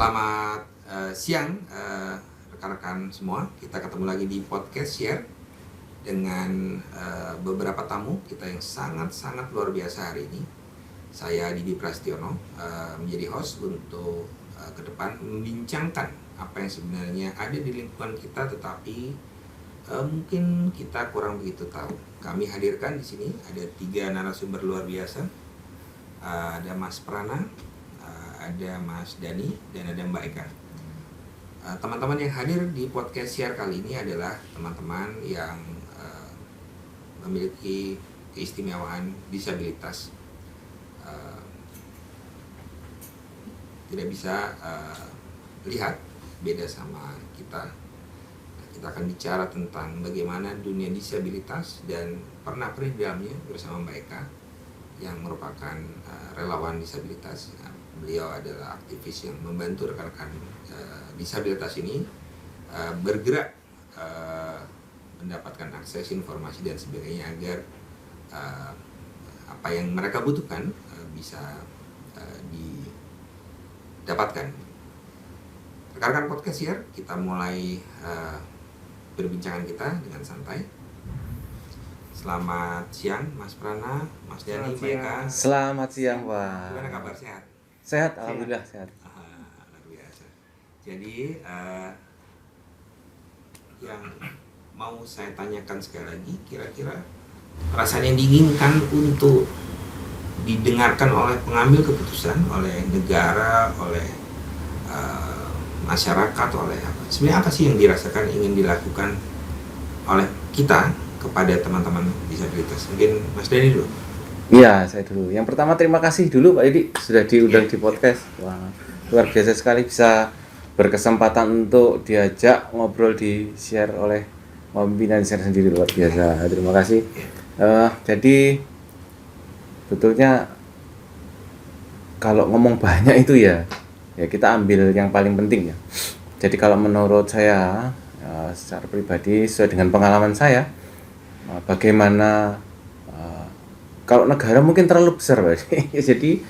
Selamat siang rekan-rekan semua. Kita ketemu lagi di podcast Share dengan beberapa tamu kita yang sangat luar biasa hari ini. Saya Didi Prastiono menjadi host untuk ke depan membincangkan apa yang sebenarnya ada di lingkungan kita, tetapi mungkin kita kurang begitu tahu. Kami hadirkan di sini ada 3 narasumber luar biasa. Ada Mas Prana, ada Mas Dani, dan ada Mbak Eka. Teman-teman yang hadir di podcast Share kali ini adalah teman-teman yang memiliki keistimewaan disabilitas. Tidak bisa lihat, beda sama kita. Kita akan bicara tentang bagaimana dunia disabilitas dan pernah di dalamnya bersama Mbak Eka yang merupakan relawan disabilitas. Beliau adalah aktivis yang membantu rekan-rekan disabilitas ini bergerak mendapatkan akses informasi dan sebagainya agar apa yang mereka butuhkan bisa didapatkan. Rekan-rekan podcast Share, kita mulai perbincangan kita dengan santai. Selamat siang Mas Prana, Mas Dani, Mbak Eka. Selamat siang Pak. Gimana kabar, sehat? Sehat, alhamdulillah sehat. Luar biasa. Jadi yang mau saya tanyakan sekali lagi, kira-kira perasaan yang diinginkan untuk didengarkan oleh pengambil keputusan, oleh negara, oleh masyarakat, oleh apa? Sebenarnya apa sih yang dirasakan ingin dilakukan oleh kita kepada teman-teman disabilitas? Mungkin Mas Dani dulu. Iya, saya dulu. Yang pertama terima kasih dulu Pak Didi sudah diundang di podcast. Wah, luar biasa sekali bisa berkesempatan untuk diajak ngobrol di Share oleh pimpinan Share sendiri, luar biasa. Terima kasih. Jadi betulnya kalau ngomong banyak itu ya kita ambil yang paling penting ya. Jadi kalau menurut saya secara pribadi sesuai dengan pengalaman saya, bagaimana kalau negara mungkin terlalu besar Pak. Jadi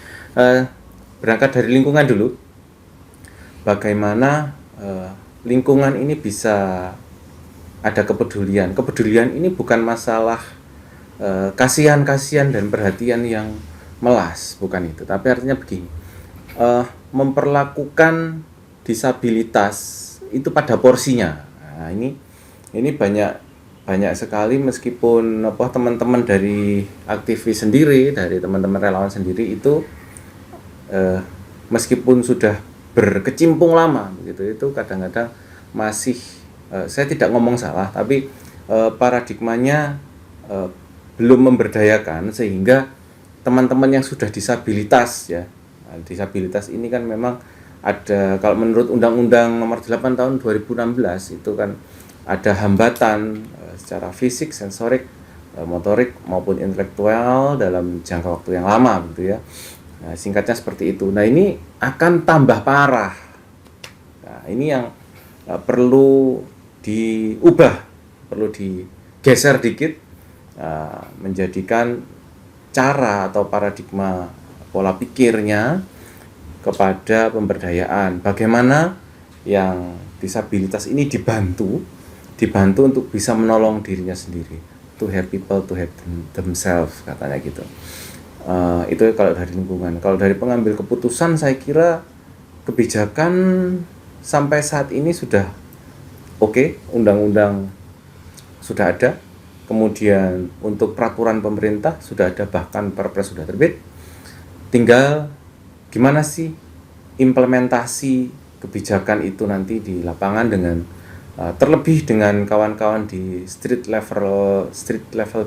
berangkat dari lingkungan dulu. Bagaimana lingkungan ini bisa ada kepedulian. Kepedulian ini bukan masalah kasihan dan perhatian yang melas, bukan itu. Tapi artinya begini, memperlakukan disabilitas itu pada porsinya. Nah, ini banyak sekali, meskipun teman-teman dari aktivis sendiri, dari teman-teman relawan sendiri itu meskipun sudah berkecimpung lama begitu, itu kadang-kadang masih saya tidak ngomong salah, tapi paradigmanya belum memberdayakan, sehingga teman-teman yang sudah disabilitas ya. Nah, disabilitas ini kan memang ada, kalau menurut Undang-Undang Nomor 8 Tahun 2016 itu kan ada hambatan secara fisik, sensorik, motorik maupun intelektual dalam jangka waktu yang lama gitu ya. Nah, singkatnya seperti itu. Nah, ini akan tambah parah. Nah, ini yang perlu diubah, perlu digeser dikit, menjadikan cara atau paradigma pola pikirnya kepada pemberdayaan. Bagaimana yang disabilitas ini dibantu untuk bisa menolong dirinya sendiri, to help people to help themselves, katanya gitu. Itu kalau dari lingkungan. Kalau dari pengambil keputusan, saya kira kebijakan sampai saat ini sudah oke, undang-undang sudah ada, kemudian untuk peraturan pemerintah sudah ada, bahkan Perpres sudah terbit. Tinggal gimana sih implementasi kebijakan itu nanti di lapangan, dengan terlebih dengan kawan-kawan di street level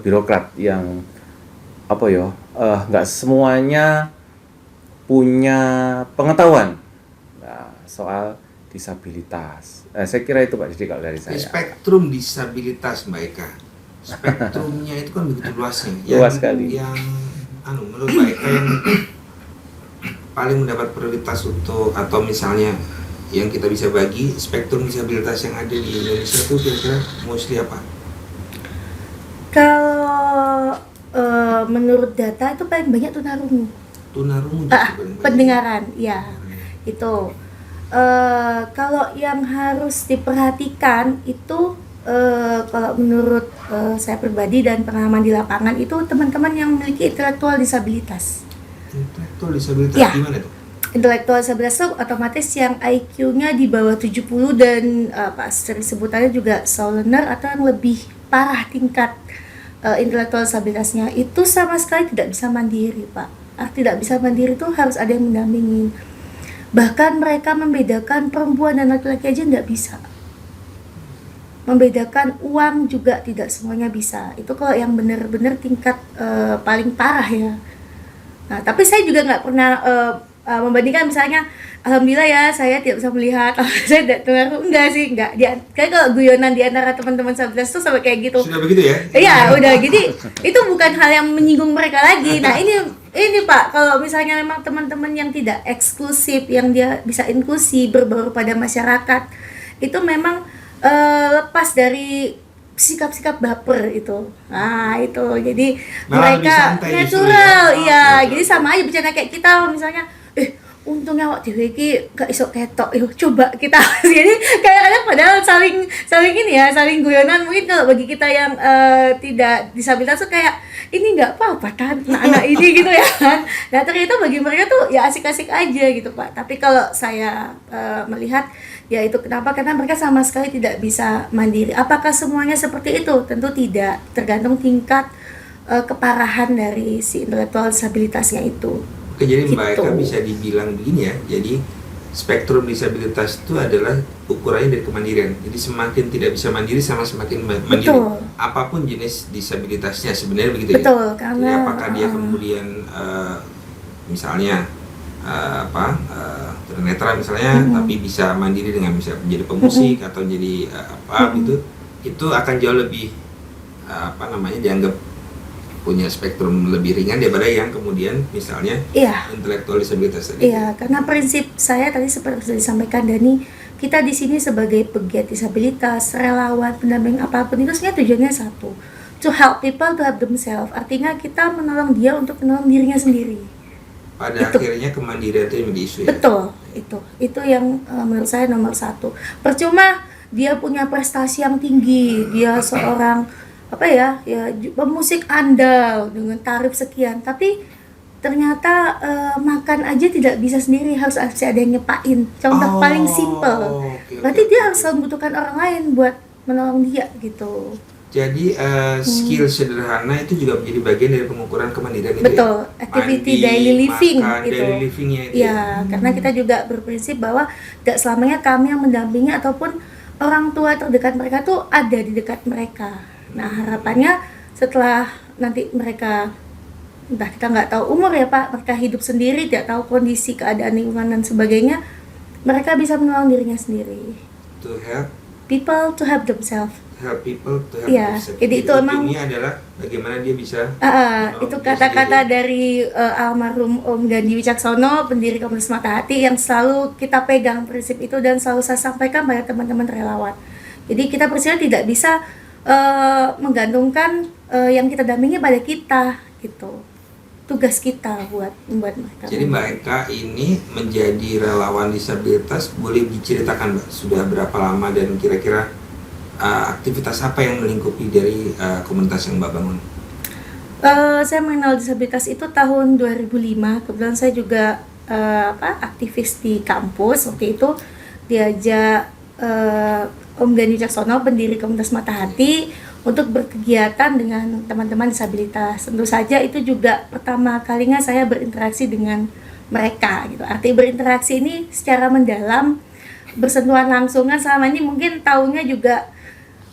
birokrat yang nggak semuanya punya pengetahuan soal disabilitas. Saya kira itu Pak Didi kalau dari saya. Spektrum disabilitas Mbak Eka, spektrumnya itu kan begitu luasnya. Luas sekali. Yang menurut Mbak Eka yang paling mendapat prioritas untuk, atau misalnya yang kita bisa bagi spektrum disabilitas yang ada di Indonesia itu kira-kira mostly apa? Kalau menurut data itu paling banyak tunarungu. Tunarungu Pendengaran, ya. Itu Kalau yang harus diperhatikan itu kalau menurut saya pribadi dan pengalaman di lapangan itu teman-teman yang memiliki intelektual disabilitas. Intelektual disabilitas Ya. gimana tuh? Intelektual disabilitas itu otomatis yang IQ-nya di bawah 70 dan sering sebutannya juga slow learner atau yang lebih parah tingkat intelektual disabilitasnya itu sama sekali tidak bisa mandiri, Pak. Tidak bisa mandiri itu harus ada yang mendampingi. Bahkan mereka membedakan perempuan dan laki-laki aja tidak bisa. Membedakan uang juga tidak semuanya bisa. Itu kalau yang benar-benar tingkat paling parah ya. Nah, tapi saya juga nggak pernah membandingkan misalnya, alhamdulillah ya saya tidak bisa melihat, saya tidak dengar, enggak sih, enggak. Kayak kalau guyonan di antara teman-teman disabilitas tuh sampai kayak gitu. Sudah begitu ya? Iya, udah. Jadi itu bukan hal yang menyinggung mereka lagi. Nah, ini Pak, kalau misalnya memang teman-teman yang tidak eksklusif, yang dia bisa inklusi, berbaur pada masyarakat, itu memang lepas dari sikap-sikap baper itu. Nah, itu. Jadi Malah lebih mereka santai justru natural, ya. iya. Oke. Jadi sama aja bercanda kayak kita misalnya, untungnya waktu iki gak iso ketok, yuk coba kita. Jadi kadang-kadang padahal saling ini ya, saling guyonan. Mungkin kalau bagi kita yang tidak disabilitas tuh kayak ini nggak apa-apa kan anak-anak ini gitu ya kan. Nah, ternyata bagi mereka tuh ya asik-asik aja gitu, Pak. Tapi kalau saya melihat ya itu kenapa, karena mereka sama sekali tidak bisa mandiri. Apakah semuanya seperti itu? Tentu tidak, tergantung tingkat keparahan dari si intelektual disabilitasnya itu. Oke, jadi Mbak Gitu. Eka bisa dibilang begini ya. Jadi spektrum disabilitas itu adalah ukurannya dari kemandirian. Jadi semakin tidak bisa mandiri sama semakin mandiri. Betul. Apapun jenis disabilitasnya sebenarnya begitu ya. Betul, Jadi karena apakah dia kemudian misalnya tunanetra misalnya, tapi bisa mandiri dengan bisa menjadi pemusik atau jadi gitu, itu akan jauh lebih dianggap punya spektrum lebih ringan daripada yang kemudian misalnya iya. intelektual disabilitas tadi. Iya, karena prinsip saya tadi seperti sudah disampaikan Dani, kita di sini sebagai pegiat disabilitas, relawan, pendamping apapun itu sebenarnya tujuannya satu, to help people to help themselves. Artinya kita menolong dia untuk menolong dirinya sendiri. Pada Itu. akhirnya kemandirian itu yang menjadi isu ya. Betul, itu yang menurut saya nomor satu. Percuma dia punya prestasi yang tinggi, dia seorang pemusik andal dengan tarif sekian, tapi ternyata makan aja tidak bisa sendiri, harus ada yang nyepain. Contoh paling simpel, Oke, berarti oke, dia oke. harus membutuhkan orang lain buat menolong dia gitu. Jadi skill sederhana itu juga menjadi bagian dari pengukuran kemandirian itu Betul, ya. activity Mandi, daily living makan, itu. daily livingnya itu. Ya, karena kita juga berprinsip bahwa tidak selamanya kami yang mendampingi ataupun orang tua terdekat mereka tuh ada di dekat mereka. Nah, harapannya setelah nanti mereka, entah kita nggak tahu umur ya Pak, mereka hidup sendiri, tidak tahu kondisi keadaan lingkungan dan sebagainya, mereka bisa menolong dirinya sendiri. To help People to help themselves. people to help Iya, themselves. jadi itu emang- ujungnya adalah bagaimana dia bisa menolong Itu diri kata-kata sendiri. dari almarhum Om Gandhi Wicaksono, pendiri Komunitas Mata Hati, yang selalu kita pegang prinsip itu dan selalu saya sampaikan pada teman-teman relawan. Jadi kita percaya tidak bisa menggantungkan yang kita dampingi pada kita gitu. Tugas kita buat membuat mereka. Jadi Mbak Eka ini menjadi relawan disabilitas, boleh diceritakan Mbak sudah berapa lama dan kira-kira aktivitas apa yang melingkupi dari komunitas yang Mbak bangun? Saya mengenal disabilitas itu tahun 2005. Kebetulan saya juga aktivis di kampus waktu itu, diajak Om Gandhi Wicaksono, pendiri Komunitas Mata Hati, untuk berkegiatan dengan teman-teman disabilitas. Tentu saja itu juga pertama kalinya saya berinteraksi dengan mereka gitu. Arti berinteraksi ini secara mendalam, bersentuhan langsung. Kan selama ini mungkin taunya juga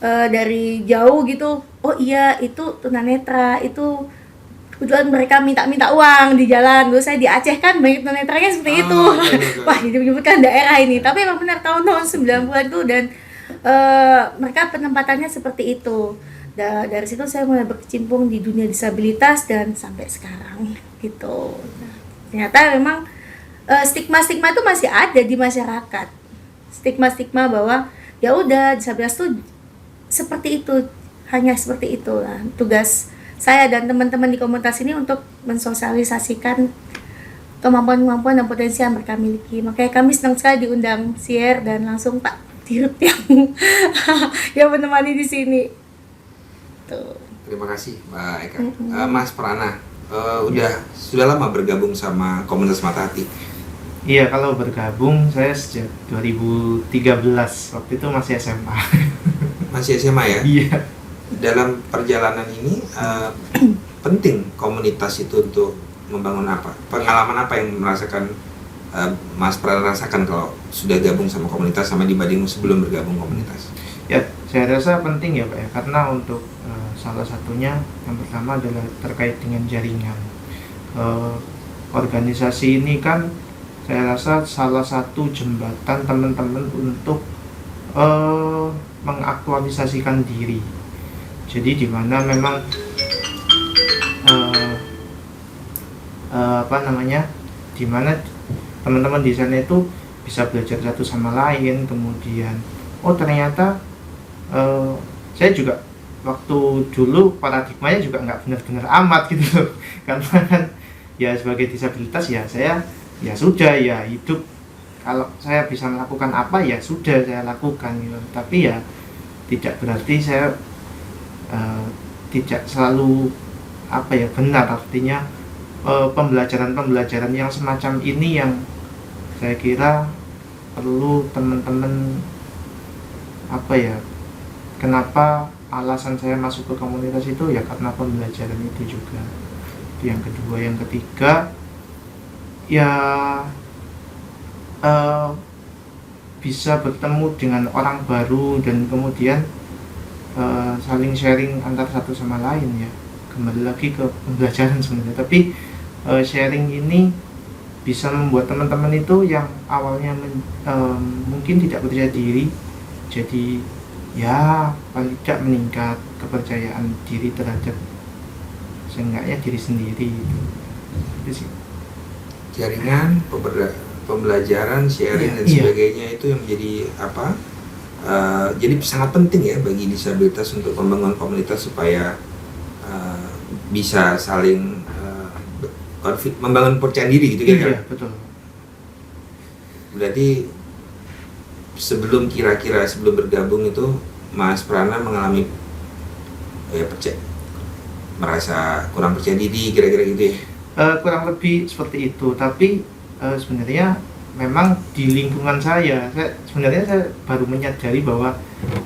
dari jauh gitu. Oh iya, itu tunanetra, itu kebetulan mereka minta uang di jalan. Dulu saya di Aceh kan banyak tunanetranya seperti itu. Iya. Wah, jadi menyebutkan daerah ini. Tapi emang benar tahun-tahun 90-an tuh, dan mereka penempatannya seperti itu. Dari situ saya mulai berkecimpung di dunia disabilitas dan sampai sekarang gitu. Nah, ternyata memang stigma-stigma itu masih ada di masyarakat. Stigma-stigma bahwa ya udah disabilitas tuh seperti itu, hanya seperti itu. Nah, tugas saya dan teman-teman di komunitas ini untuk mensosialisasikan kemampuan-kemampuan dan potensi yang mereka miliki. Makanya kami senang sekali diundang share dan langsung Pak Dirut yang menemani di sini. Tuh. Terima kasih Mbak Eka. Mas Prana, sudah lama bergabung sama komunitas Mata Hati? Iya, kalau bergabung saya sejak 2013, waktu itu masih SMA. Masih SMA ya? Iya. Dalam perjalanan ini penting komunitas itu untuk membangun apa? Pengalaman apa yang Mas Prana rasakan kalau sudah gabung sama komunitas sama dibanding sebelum bergabung komunitas? Ya, saya rasa penting ya Pak ya, karena untuk salah satunya yang pertama adalah terkait dengan jaringan. Organisasi ini kan saya rasa salah satu jembatan teman-teman untuk mengaktualisasikan diri. Jadi di mana memang di mana teman-teman di sana itu bisa belajar satu sama lain, kemudian ternyata saya juga waktu dulu paradigmanya juga nggak benar-benar amat gitu loh, karena kan ya sebagai disabilitas ya saya ya sudah ya hidup, kalau saya bisa melakukan apa ya sudah saya lakukan gitu. Tapi ya tidak berarti saya tidak selalu benar, artinya pembelajaran yang semacam ini yang saya kira perlu teman-teman kenapa alasan saya masuk ke komunitas itu ya karena pembelajaran itu juga. Itu yang kedua. Yang ketiga ya bisa bertemu dengan orang baru dan kemudian saling sharing antar satu sama lain ya. Kembali lagi ke pembelajaran sebenarnya, tapi sharing ini bisa membuat teman-teman itu yang awalnya mungkin tidak percaya diri jadi ya paling tidak meningkat kepercayaan diri terhadap seenggaknya diri sendiri itu sih. Jaringan, pembelajaran, sharing dan sebagainya itu yang menjadi jadi sangat penting ya bagi disabilitas untuk membangun komunitas supaya bisa saling membangun percaya diri gitu kan? Iya, betul. Berarti sebelum bergabung itu Mas Prana mengalami merasa kurang percaya diri kira-kira gitu ya? Kurang lebih seperti itu, tapi sebenarnya memang di lingkungan saya baru menyadari bahwa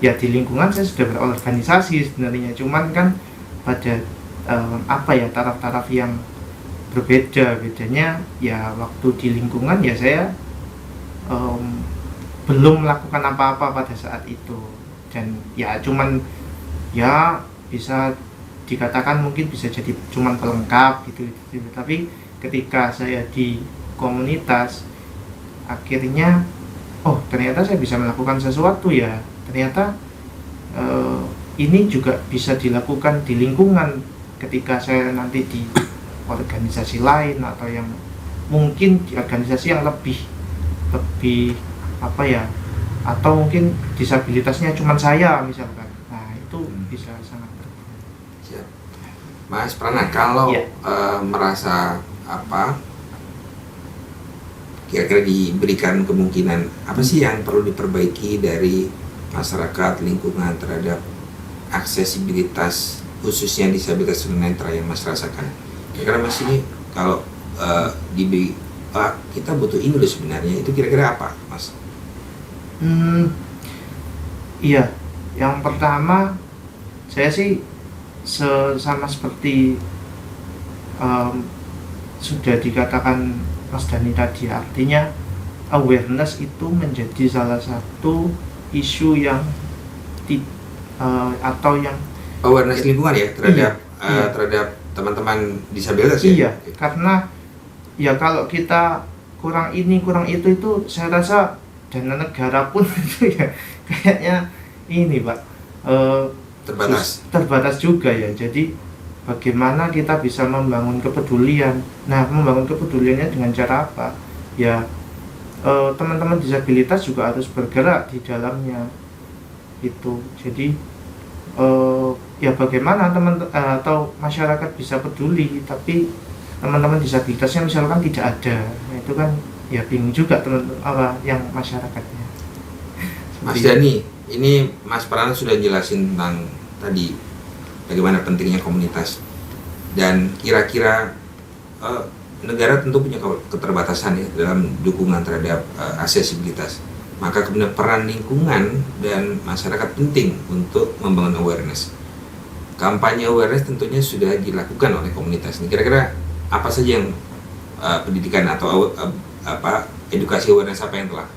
ya di lingkungan saya sudah berorganisasi sebenarnya, cuman kan pada taraf-taraf yang bedanya ya waktu di lingkungan ya saya belum melakukan apa-apa pada saat itu, dan ya cuman ya bisa dikatakan mungkin bisa jadi cuman pelengkap gitu. Tapi ketika saya di komunitas akhirnya ternyata saya bisa melakukan sesuatu ya, ternyata ini juga bisa dilakukan di lingkungan ketika saya nanti di organisasi lain atau yang mungkin di organisasi yang lebih atau mungkin disabilitasnya cuma saya misalkan. Nah itu bisa sangat berguna. Mas Prana, kalau merasa kira-kira diberikan kemungkinan apa sih yang perlu diperbaiki dari masyarakat lingkungan terhadap aksesibilitas khususnya disabilitas tunanetra yang Mas rasakan? Kira-kira Mas ini kalau kita butuh ini loh sebenarnya, itu kira-kira apa Mas? Iya, yang pertama saya sih sama seperti sudah dikatakan Mas Dani tadi, artinya awareness itu menjadi salah satu isu yang atau yang awareness lingkungan ya terhadap teman-teman disabilitas ya. Iya, karena ya kalau kita kurang ini kurang itu saya rasa dana negara pun itu ya kayaknya ini Pak terbatas juga ya. Jadi bagaimana kita bisa membangun kepedulian? Nah, membangun kepeduliannya dengan cara apa? Ya teman-teman disabilitas juga harus bergerak di dalamnya itu. Jadi ya bagaimana atau masyarakat bisa peduli, tapi teman-teman disabilitasnya misalkan tidak ada, nah, itu kan ya bingung juga yang masyarakatnya. Mas Dani, ini Mas Pran sudah jelasin tentang tadi bagaimana pentingnya komunitas, dan kira-kira negara tentu punya keterbatasan ya dalam dukungan terhadap aksesibilitas. Maka kemudian peran lingkungan dan masyarakat penting untuk membangun awareness. Kampanye awareness tentunya sudah dilakukan oleh komunitas. Ini kira-kira apa saja yang pendidikan atau edukasi awareness apa yang telah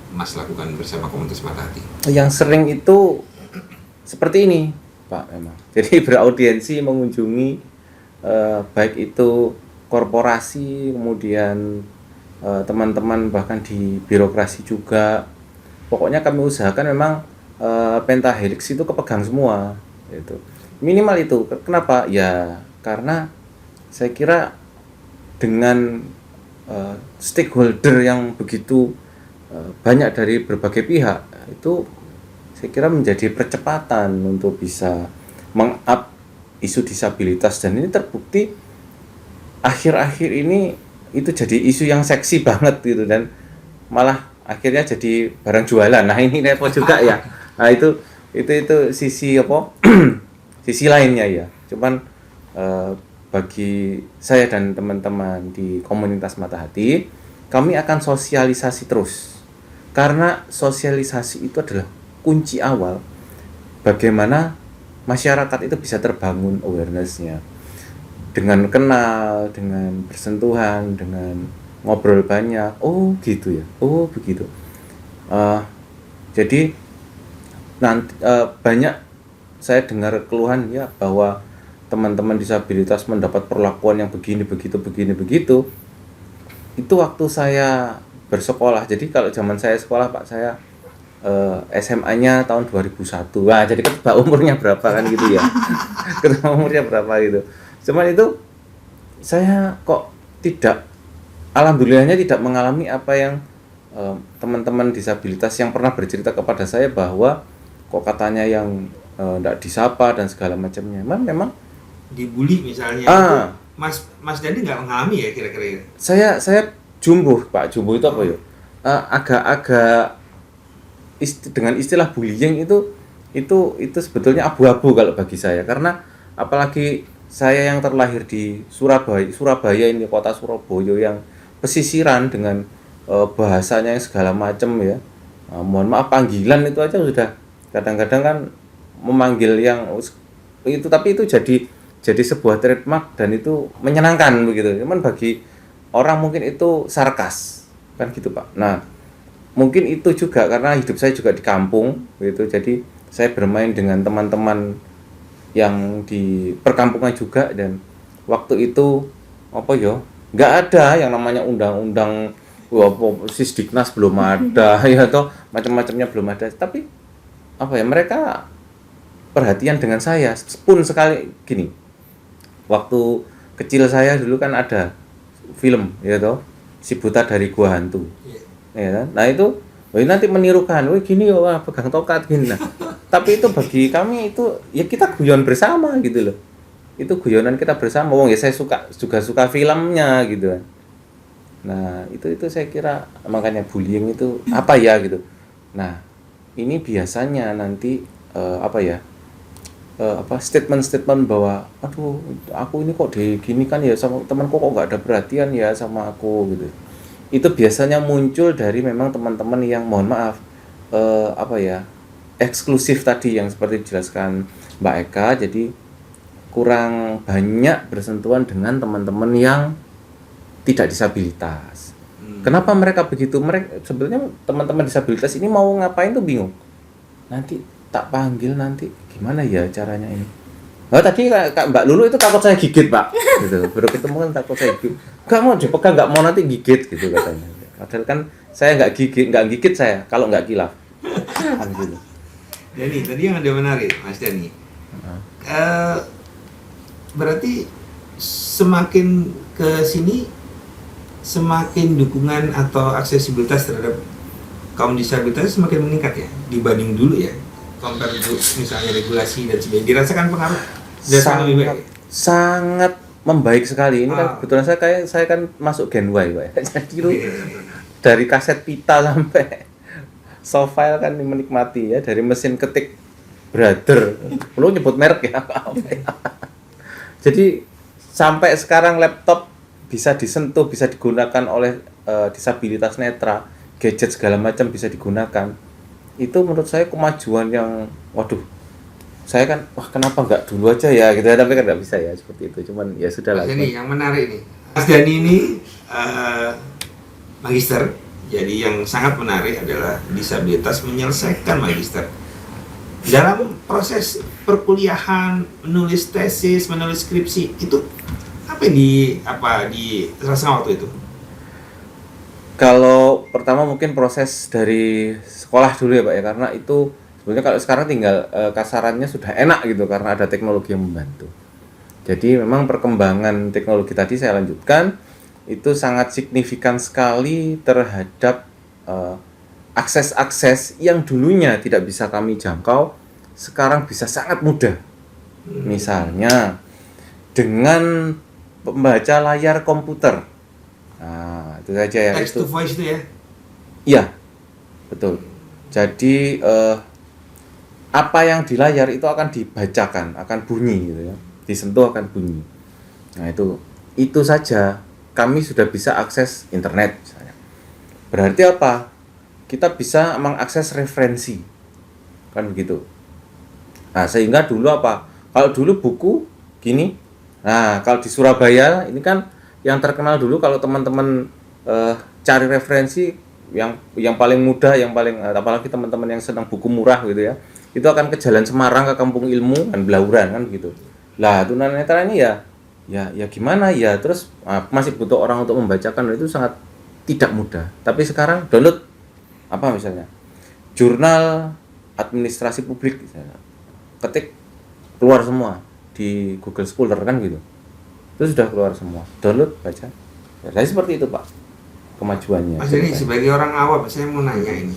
Mas lakukan bersama komunitas Mata Hati? Yang sering itu seperti ini, Pak, memang. Jadi beraudiensi mengunjungi baik itu korporasi, kemudian teman-teman bahkan di birokrasi juga. Pokoknya kami usahakan memang pentahelix itu kepegang semua, itu minimal itu. Kenapa? Ya karena saya kira dengan stakeholder yang begitu banyak dari berbagai pihak, itu saya kira menjadi percepatan untuk bisa meng-up isu disabilitas, dan ini terbukti akhir-akhir ini itu jadi isu yang seksi banget gitu, dan malah akhirnya jadi barang jualan. Nah ini repot juga ya. Nah itu sisi apa sisi lainnya ya. Cuman bagi saya dan teman-teman di komunitas Mata Hati, kami akan sosialisasi terus, karena sosialisasi itu adalah kunci awal bagaimana masyarakat itu bisa terbangun awareness-nya. Dengan kenal, dengan bersentuhan, dengan ngobrol banyak. Oh gitu ya, oh begitu. Jadi nanti banyak saya dengar keluhan ya bahwa teman-teman disabilitas mendapat perlakuan yang begini begitu. Itu waktu saya bersekolah. Jadi kalau zaman saya sekolah, Pak, saya SMA-nya tahun 2001. Wah, jadi ketebak umurnya berapa kan gitu ya. Ketebak umurnya berapa gitu. Cuman itu saya kok tidak, alhamdulillahnya tidak mengalami apa yang teman-teman disabilitas yang pernah bercerita kepada saya bahwa kok katanya yang tidak disapa dan segala macamnya. Memang dibully misalnya. Mas Dani nggak mengalami ya kira-kira? Saya jumbuh, Pak. Jumbuh itu apa ya? Agak dengan istilah bullying itu sebetulnya abu-abu kalau bagi saya, karena apalagi saya yang terlahir di Surabaya ini, kota Surabaya yang pesisiran dengan bahasanya yang segala macam ya. Mohon maaf, panggilan itu aja sudah kadang-kadang kan memanggil yang itu, tapi itu jadi sebuah trademark dan itu menyenangkan begitu. Cuman bagi orang mungkin itu sarkas kan gitu, Pak. Nah, mungkin itu juga karena hidup saya juga di kampung gitu. Jadi saya bermain dengan teman-teman yang di perkampungan juga, dan waktu itu nggak ada yang namanya undang-undang Sisdiknas belum ada ya, atau macam-macamnya belum ada, tapi mereka perhatian dengan saya pun sekali gini. Waktu kecil saya dulu kan ada film ya toh, Si Buta dari Gua Hantu. Ya kan? Nah itu nanti menirukan, gini pegang tokat gini. Nah, tapi itu bagi kami itu ya kita guyon bersama gitu loh. Itu guyonan kita bersama. Ya saya juga suka filmnya gitu kan. Nah, itu saya kira makanya bullying itu apa ya gitu. Nah, ini biasanya nanti statement-statement bahwa aduh aku ini kok gini kan ya sama temanku, kok nggak ada perhatian ya sama aku gitu. Itu biasanya muncul dari memang teman-teman yang mohon maaf eksklusif tadi yang seperti dijelaskan Mbak Eka, jadi kurang banyak bersentuhan dengan teman-teman yang tidak disabilitas. Kenapa mereka begitu? Mereka sebenarnya teman-teman disabilitas ini mau ngapain tuh bingung. Nanti tak panggil, nanti gimana ya caranya ini. Nah, tadi Kak Mbak Lulu itu takut saya gigit, Pak. Gitu. Baru ketemu kan takut saya gigit. Enggak mau dipegang, enggak mau nanti gigit gitu katanya. Padahal kan saya enggak gigit saya kalau enggak kilaf. Kan gitu. Dani, tadi yang ada menarik, Mas Dani. Berarti semakin ke sini semakin dukungan atau aksesibilitas terhadap kaum disabilitas semakin meningkat ya dibanding dulu ya. Compare misalnya regulasi dan sebagainya, dirasakan pengaruh? Sangat membaik sekali. Ini kan kebetulan saya kan masuk Gen Y, Pak. Jadi lu dari kaset pita sampai soft file kan menikmati ya, dari mesin ketik Brother. Lu nyebut merek ya, apa ya. Jadi sampai sekarang laptop bisa disentuh, bisa digunakan oleh disabilitas netra, gadget segala macam bisa digunakan. Itu menurut saya kemajuan yang waduh. Saya kan kenapa nggak dulu aja ya gitu ya, tapi kan nggak bisa ya seperti itu. Cuman ya sudah lah. Mas Dani, yang menarik nih. Mas Dani ini magister. Jadi yang sangat menarik adalah disabilitas menyelesaikan magister. Dalam proses perkuliahan, menulis tesis, menulis skripsi, itu apa yang dirasakan waktu itu? Kalau pertama mungkin proses dari sekolah dulu ya Pak ya, karena itu sebenarnya kalau sekarang tinggal kasarannya sudah enak gitu karena ada teknologi yang membantu. Jadi memang perkembangan teknologi tadi saya lanjutkan itu sangat signifikan sekali terhadap akses-akses yang dulunya tidak bisa kami jangkau, sekarang bisa sangat mudah. Misalnya dengan membaca layar komputer. Nah, itu saja ya. Text to voice itu ya? Iya, betul. Jadi apa yang di layar itu akan dibacakan, akan bunyi gitu ya. Disentuh akan bunyi. Nah, itu saja kami sudah bisa akses internet misalnya. Berarti apa? Kita bisa mengakses referensi. Kan begitu. Nah, sehingga dulu apa? Kalau dulu buku gini. Nah, kalau di Surabaya ini kan yang terkenal dulu kalau teman-teman cari referensi yang paling mudah, yang paling apalagi teman-teman yang senang buku murah gitu ya. Itu akan ke Jalan Semarang, ke Kampung Ilmu dan Blauran kan gitu. Lah, tunanetra ini ya gimana ya? Terus masih butuh orang untuk membacakan, itu sangat tidak mudah. Tapi sekarang download apa misalnya? Jurnal administrasi publik misalnya. Ketik keluar semua di Google Scholar kan gitu. Itu sudah keluar semua. Download, baca. Ya, jadi seperti itu, Pak. Kemajuannya. Mas Dani, sebagai orang awam saya mau nanya ini.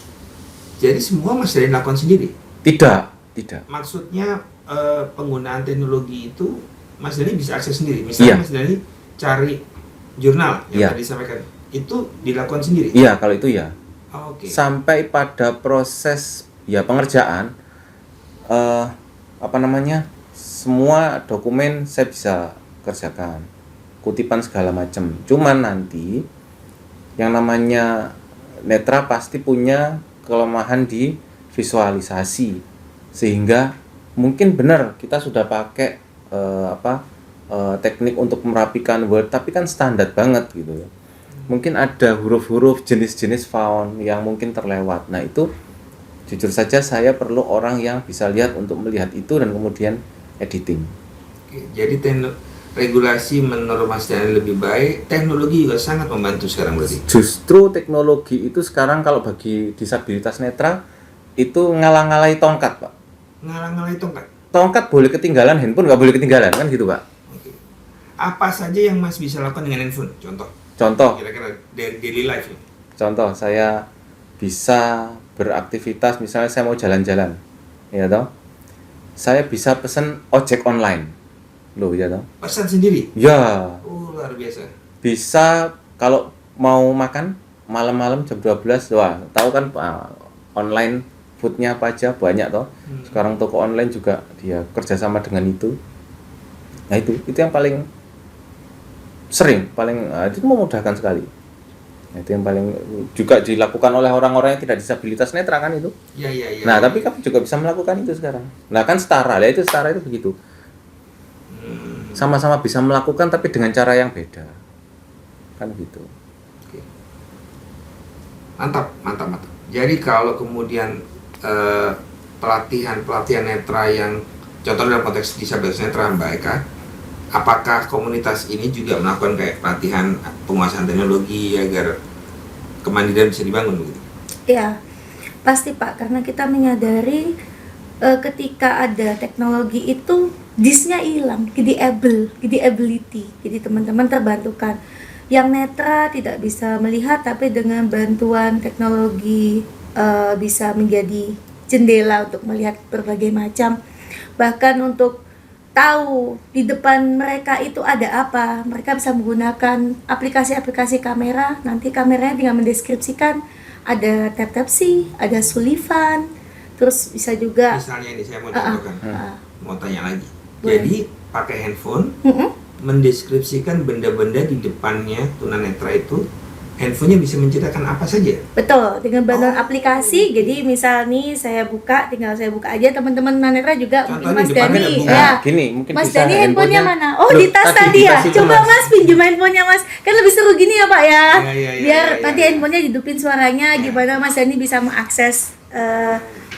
Jadi semua Mas Dani lakukan sendiri? Tidak. Maksudnya penggunaan teknologi itu Mas Dani bisa akses sendiri. Misalnya Mas Dani cari jurnal yang tadi disampaikan, itu dilakukan sendiri? Iya, kalau itu ya. Oke. Sampai pada proses ya pengerjaan semua dokumen saya bisa kerjakan, kutipan segala macam. Cuman nanti yang namanya netra pasti punya kelemahan di visualisasi, sehingga mungkin benar kita sudah pakai teknik untuk merapikan Word, tapi kan standar banget gitu ya. Mungkin ada huruf-huruf jenis-jenis font yang mungkin terlewat. Nah, itu jujur saja saya perlu orang yang bisa lihat untuk melihat itu dan kemudian editing. Oke, jadi regulasi menurut Mas Dani lebih baik, teknologi juga sangat membantu sekarang berarti. Justru teknologi itu sekarang kalau bagi disabilitas netra itu ngalang-ngalai tongkat, Pak. Ngalang-ngalai tongkat? Tongkat boleh ketinggalan, handphone nggak boleh ketinggalan, kan gitu, Pak. Oke. Apa saja yang Mas bisa lakukan dengan handphone? Contoh kira-kira daily life ya? Contoh, saya bisa beraktivitas, misalnya saya mau jalan-jalan, ya toh. Saya bisa pesen ojek online, loh, ya toh. Pesan sendiri? Ya. Luar biasa. Bisa kalau mau makan malam-malam jam 12, wah, tahu kan online foodnya apa aja banyak toh. Sekarang toko online juga dia kerjasama dengan itu. Nah itu yang paling sering, itu memudahkan sekali. Nah, itu yang paling juga dilakukan oleh orang-orang yang tidak disabilitas netra kan itu. Iya. Nah, tapi kamu juga bisa melakukan itu sekarang. Nah, kan setara itu begitu. Sama-sama bisa melakukan tapi dengan cara yang beda. Kan gitu. Oke. Mantap. Jadi kalau kemudian pelatihan netra yang contoh dalam konteks disabilitas netra baik kan? Apakah komunitas ini juga melakukan kayak pelatihan penguasaan teknologi agar kemandirian bisa dibangun begitu? Ya, pasti Pak, karena kita menyadari ketika ada teknologi itu disnya hilang, ability. Jadi teman-teman terbantukan. Yang netra tidak bisa melihat, tapi dengan bantuan teknologi bisa menjadi jendela untuk melihat berbagai macam. Bahkan untuk tahu di depan mereka itu ada apa. Mereka bisa menggunakan aplikasi-aplikasi kamera. Nanti kameranya tinggal mendeskripsikan ada Taptapsi, ada Sullivan, terus bisa juga Misalnya ini saya mau contohkan, mau tanya lagi. Boleh. Jadi pakai handphone mendeskripsikan benda-benda di depannya tunanetra itu, handphonenya bisa menceritakan apa saja. betul dengan bantuan aplikasi. Jadi misal nih saya buka, tinggal saya buka aja, teman-teman tunanetra juga mungkin Contohnya Mas di depannya Dani ada bunga. ya. Gini, mungkin Mas bisa Dani handphonenya mana? Oh, Loh, di tas tadi ya. dikasih ke Coba Mas pinjam handphonenya Mas. Kan lebih seru gini ya Pak ya. Iya, Biar iya, nanti iya. handphonenya hidupin suaranya, gimana Mas Dani bisa mengakses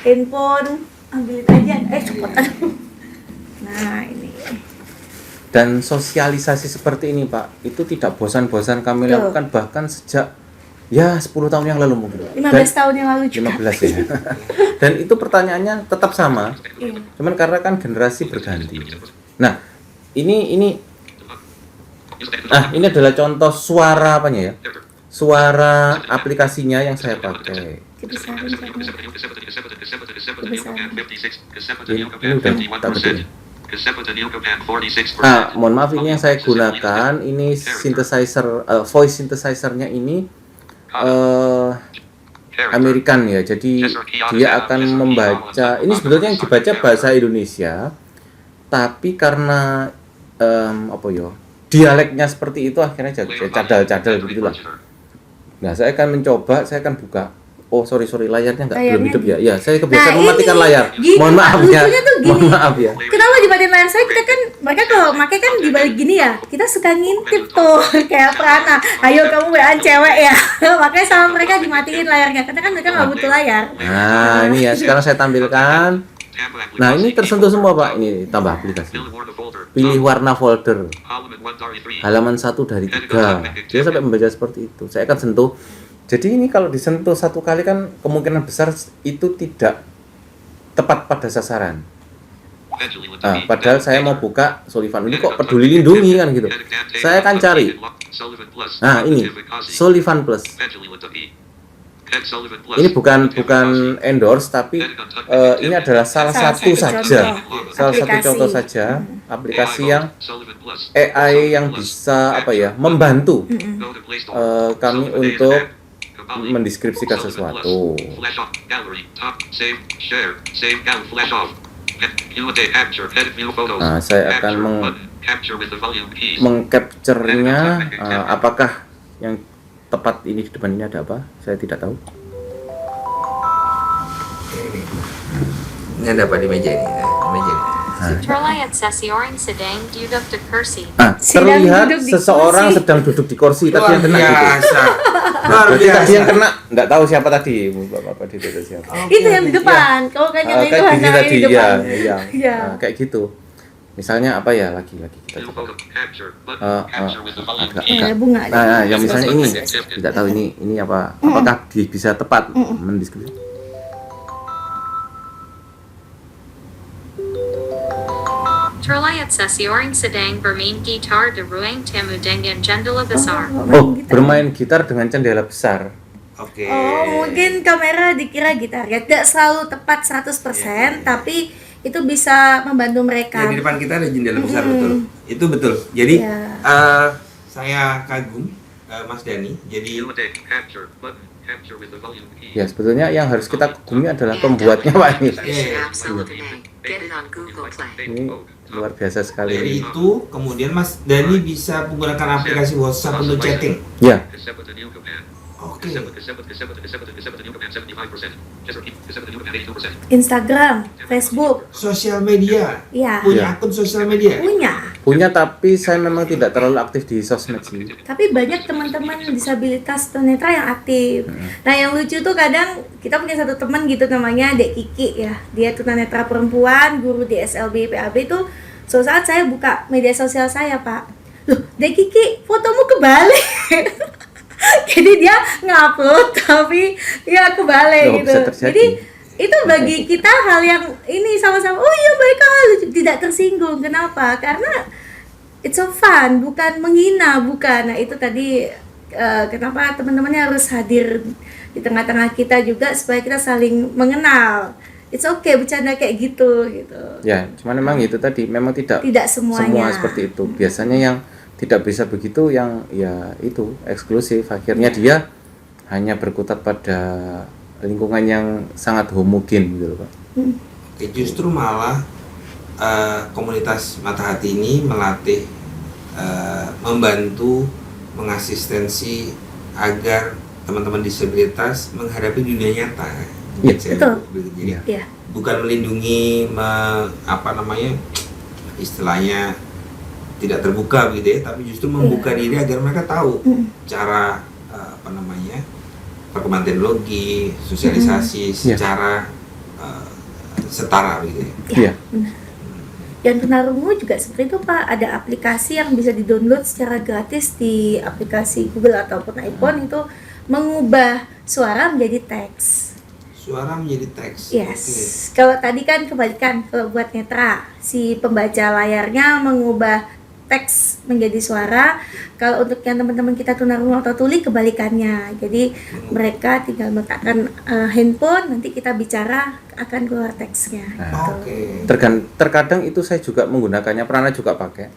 handphone. Ambilin aja. Cepet. Nah, ini. Dan sosialisasi seperti ini Pak, itu tidak bosan-bosan kami Betul. lakukan bahkan sejak ya 10 tahun yang lalu mungkin. 15 tahun yang lalu juga. 15 ya. Dan itu pertanyaannya tetap sama. Iya. Cuman karena kan generasi berganti. Nah, ini ini adalah contoh suara apanya ya? Suara aplikasinya yang saya pakai. Kebesaran Ini udah tak gede. Mohon maaf ini yang saya gunakan ini synthesizer voice synthesizer-nya ini American ya. Jadi dia akan membaca. Ini sebetulnya yang dibaca bahasa Indonesia, tapi karena dialeknya seperti itu akhirnya jadi cadel-cadel begitulah. Nah, saya akan mencoba, saya akan buka. Oh, sorry layarnya belum Layarnya hidup ya. Ya, saya kebiasaan mematikan ini, layar. gini, Mohon maaf ya. lucunya tuh gini. Mohon maaf ya. Kenapa dimatiin layar saya? Kita kan, mereka kalau pakai kan dibalik gini ya. Kita suka ngintip tuh kayak Prana. Ayo kamu WA cewek ya. Makanya sama mereka dimatiin layarnya. Karena kan mereka nggak butuh layar. Nah, ini ya sekarang saya tampilkan. Nah, ini tersentuh semua, Pak. Ini tambah aplikasi. Pilih warna folder. Halaman 1 dari 3. Dia sampai membaca seperti itu. Saya akan sentuh. Jadi ini kalau disentuh satu kali kan kemungkinan besar itu tidak tepat pada sasaran. Nah, padahal saya mau buka Sullivan. Ini kok peduli lindungi kan gitu. Saya akan cari. Nah, ini Sullivan Plus. Ini bukan endorse tapi ini adalah salah satu saja. Salah satu contoh saja aplikasi yang AI yang bisa membantu kami untuk mendeskripsikan sesuatu. Nah, saya akan mengcapture-nya. Apakah yang tepat ini di depan ini ada apa? Saya tidak tahu. Ini ada apa di meja ini? Meja ini. Terlihat seseorang sedang duduk di kursi. Sedang Terlihat duduk di seseorang kursi. sedang duduk di kursi. Tadi Luar yang kena gitu. biasa. Luar Berarti tadi yang biasa. kena nggak tahu siapa tadi, Bapak itu siapa. Itu yang di depan. Kau kan yang itu Kayak gini hanya tadi di ya, depan. iya. Iya. Nah, kayak gitu. Misalnya apa ya lagi kita coba. Kayak bunga. Nah, yang misalnya ini tidak tahu ini apa? Apakah bisa tepat mendeskripsikan? Terlihat seseorang sedang bermain gitar di ruang tamu dengan jendela besar. Oh, bermain gitar dengan jendela besar. Oke. Oh, mungkin kamera dikira gitar ya. Tidak selalu tepat 100%, tapi itu bisa membantu mereka. Ya, di depan kita ada jendela besar, betul. Itu betul. Jadi Ya. saya kagum Mas Dani. Jadi Ya, sebetulnya yang harus kita kagumi adalah pembuatnya, Pak. Ini luar biasa dari sekali. itu kemudian Mas Dani bisa menggunakan aplikasi WhatsApp untuk chatting. Ya, Oke. Instagram, Facebook, Sosial media. ya Punya Ya. akun sosial media. punya tapi saya memang tidak terlalu aktif di sosmed sih. Tapi banyak teman-teman disabilitas tunanetra yang aktif. Nah, yang lucu tuh kadang kita punya satu teman gitu namanya Dek Kiki ya. Dia tunanetra perempuan, guru di SLB PAB tuh. Suatu saat saya buka media sosial saya, Pak. Loh, Dek Kiki, fotomu kebalik. Jadi dia ngupload tapi dia kebalik Loh, gitu. bisa terjadi. Jadi itu bagi kita hal yang ini sama-sama. Oh iya mereka tidak tersinggung. Kenapa? Karena it's so fun, bukan menghina, bukan. Nah itu tadi kenapa teman-temannya harus hadir di tengah-tengah kita juga supaya kita saling mengenal. it's okay bercanda kayak gitu. Ya, cuman memang itu tadi memang tidak Semuanya. semua seperti itu. Biasanya yang tidak bisa begitu yang ya itu eksklusif. Akhirnya dia hanya berkutat pada lingkungan yang sangat homogen gitu loh, Pak. Oke, justru malah komunitas Mata Hati ini melatih, membantu, mengasistensi agar teman-teman disabilitas menghadapi dunia nyata. Iya, betul. Jadi Iya. bukan melindungi, istilahnya tidak terbuka gitu ya, tapi justru membuka diri agar mereka tahu cara perkembangan teknologi, sosialisasi secara setara gitu ya. Iya. Yang tunarungu juga seperti itu Pak, ada aplikasi yang bisa di-download secara gratis di aplikasi Google ataupun iPhone, itu mengubah suara menjadi teks. Suara menjadi teks. Yes. Kalau tadi kan kebalikan, kalau buat netra, si pembaca layarnya mengubah teks menjadi suara. Kalau untuk yang teman-teman kita tunarungu atau tuli kebalikannya. Jadi mereka tinggal meletakkan handphone, nanti kita bicara akan keluar teksnya. Nah, Oke. Terkadang itu saya juga menggunakannya, Prana juga pakai.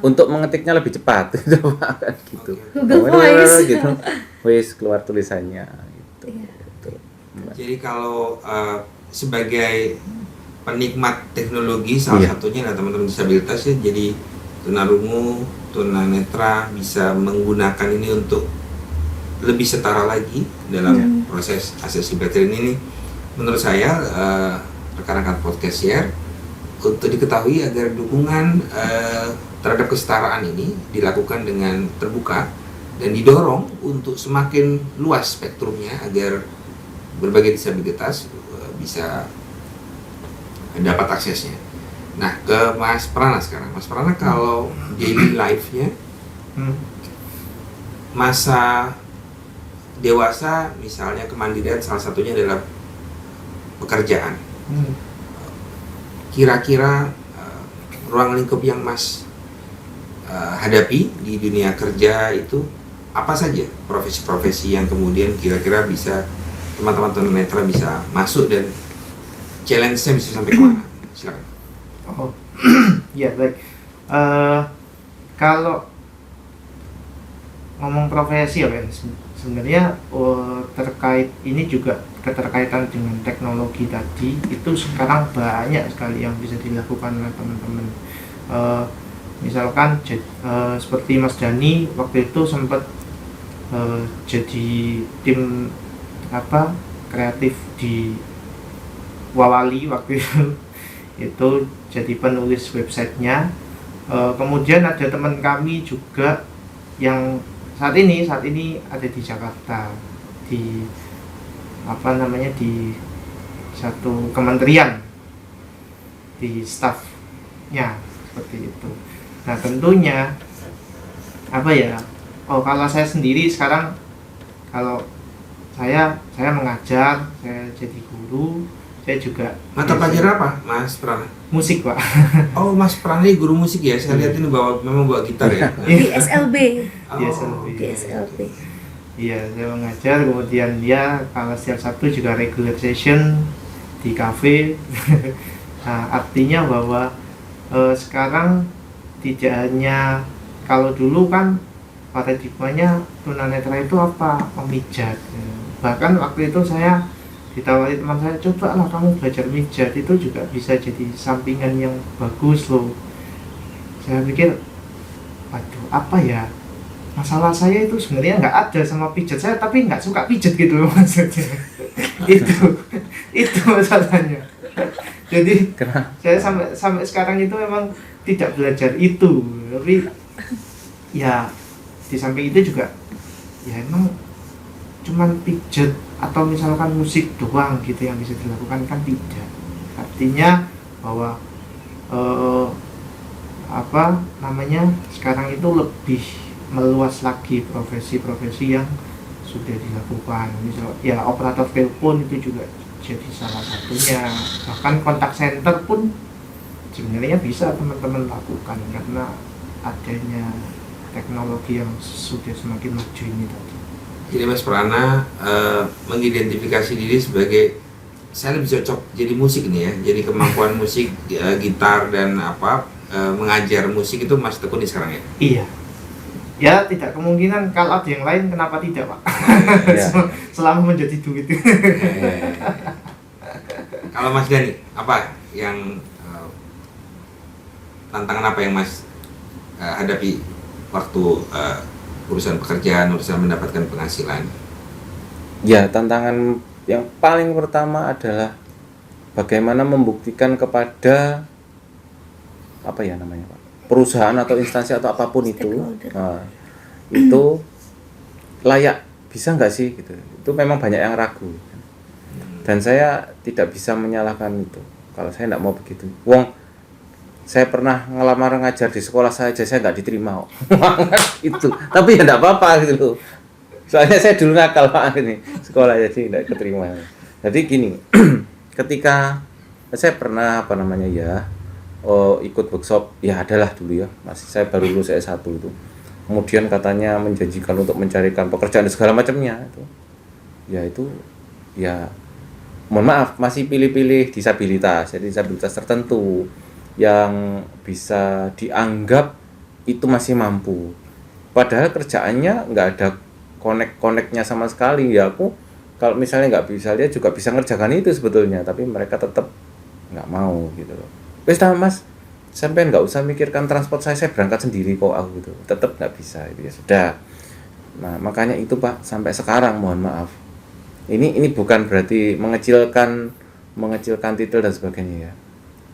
Untuk mengetiknya lebih cepat gitu, Pak, kan gitu. Google Voice. Gitu. Voice keluar tulisannya gitu. Iya. Gitu. Jadi kalau sebagai penikmat teknologi, salah satunya adalah teman-teman disabilitas ya, jadi tunarungu, tunanetra bisa menggunakan ini untuk lebih setara lagi dalam proses accessibility ini. Menurut saya rekan-rekan podcast share untuk diketahui agar dukungan terhadap kesetaraan ini dilakukan dengan terbuka dan didorong untuk semakin luas spektrumnya agar berbagai disabilitas bisa dapat aksesnya. Nah, ke Mas Prana sekarang. Mas Prana, kalau daily life-nya masa dewasa, misalnya kemandirian salah satunya adalah pekerjaan. Kira-kira ruang lingkup yang Mas hadapi di dunia kerja itu apa saja profesi-profesi yang kemudian kira-kira bisa teman-teman tunanetra bisa masuk dan challenge-nya bisa sampai kemana? Silakan. Oh, ya baik. Kalau ngomong profesi ya kan, sebenarnya terkait ini juga keterkaitan dengan teknologi tadi itu sekarang banyak sekali yang bisa dilakukan oleh teman-teman. Misalkan seperti Mas Dani waktu itu sempat jadi tim kreatif di Wawali waktu itu jadi penulis websitenya. Kemudian ada teman kami juga yang saat ini ada di Jakarta di di satu kementerian di staffnya seperti itu. Nah tentunya kalau saya sendiri sekarang, kalau saya mengajar, saya jadi guru. Saya juga mata pelajaran apa, Mas Prana? Musik, Pak. Oh, Mas Prana ini guru musik ya? Saya lihat ini memang bawa gitar ya? Di SLB. Di SLB. Iya, saya mengajar, kemudian kalau setiap Sabtu juga regular session di cafe. Nah, artinya bahwa sekarang tidak hanya, kalau dulu kan paradigmanya tunanetra itu memijat. Bahkan waktu itu saya ditawari teman saya, coba lah kamu belajar mijat, itu juga bisa jadi sampingan yang bagus loh. Saya pikir, waduh masalah saya itu sebenarnya nggak ada sama pijat, saya tapi nggak suka pijat gitu loh maksudnya. itu masalahnya. Jadi saya sampai sekarang itu memang tidak belajar itu, tapi ya di samping itu juga ya emang cuman pijat atau misalkan musik doang gitu yang bisa dilakukan, kan tidak. Artinya bahwa sekarang itu lebih meluas lagi profesi-profesi yang sudah dilakukan. Misal ya operator telepon itu juga jadi salah satunya. Bahkan kontak center pun sebenarnya bisa teman-teman lakukan karena adanya teknologi yang sudah semakin maju ini tadi. Jadi Mas Prana mengidentifikasi diri sebagai saya lebih cocok jadi musik nih ya. Jadi kemampuan musik, gitar dan mengajar musik itu Mas tekuni sekarang ya. Iya. Ya tidak kemungkinan kalau ada yang lain kenapa tidak Pak? Iya. Selama menjadi duit. Kalau Mas Dani, apa yang tantangan apa yang Mas hadapi waktu urusan pekerjaan, urusan mendapatkan penghasilan? Ya, tantangan yang paling pertama adalah bagaimana membuktikan kepada apa ya namanya Pak, perusahaan atau instansi atau apapun itu, itu layak, bisa nggak sih gitu. Itu memang banyak yang ragu. Dan saya tidak bisa menyalahkan itu. Kalau saya nggak mau begitu. Wong, saya pernah ngelamar ngajar di sekolah saya aja, saya nggak diterima kok. Itu. Tapi ya nggak apa-apa gitu loh. Soalnya saya dulu nakal Pak ini sekolah jadi nggak keterima. Jadi gini, ketika saya pernah ikut workshop, ya adalah dulu ya, masih saya baru lulus S1 itu. Kemudian katanya menjanjikan untuk mencarikan pekerjaan dan segala macamnya itu. Ya mohon maaf, masih pilih-pilih disabilitas, jadi disabilitas tertentu yang bisa dianggap itu masih mampu. Padahal kerjaannya nggak ada connect-nya sama sekali. Ya aku kalau misalnya nggak bisa, dia juga bisa ngerjakan itu sebetulnya, tapi mereka tetap nggak mau gitu loh. Wes Mas, sampai nggak usah mikirkan transport saya berangkat sendiri kok aku gitu. Tetap nggak bisa, itu ya sudah. Nah makanya itu Pak, sampai sekarang mohon maaf. Ini bukan berarti mengecilkan titel dan sebagainya ya.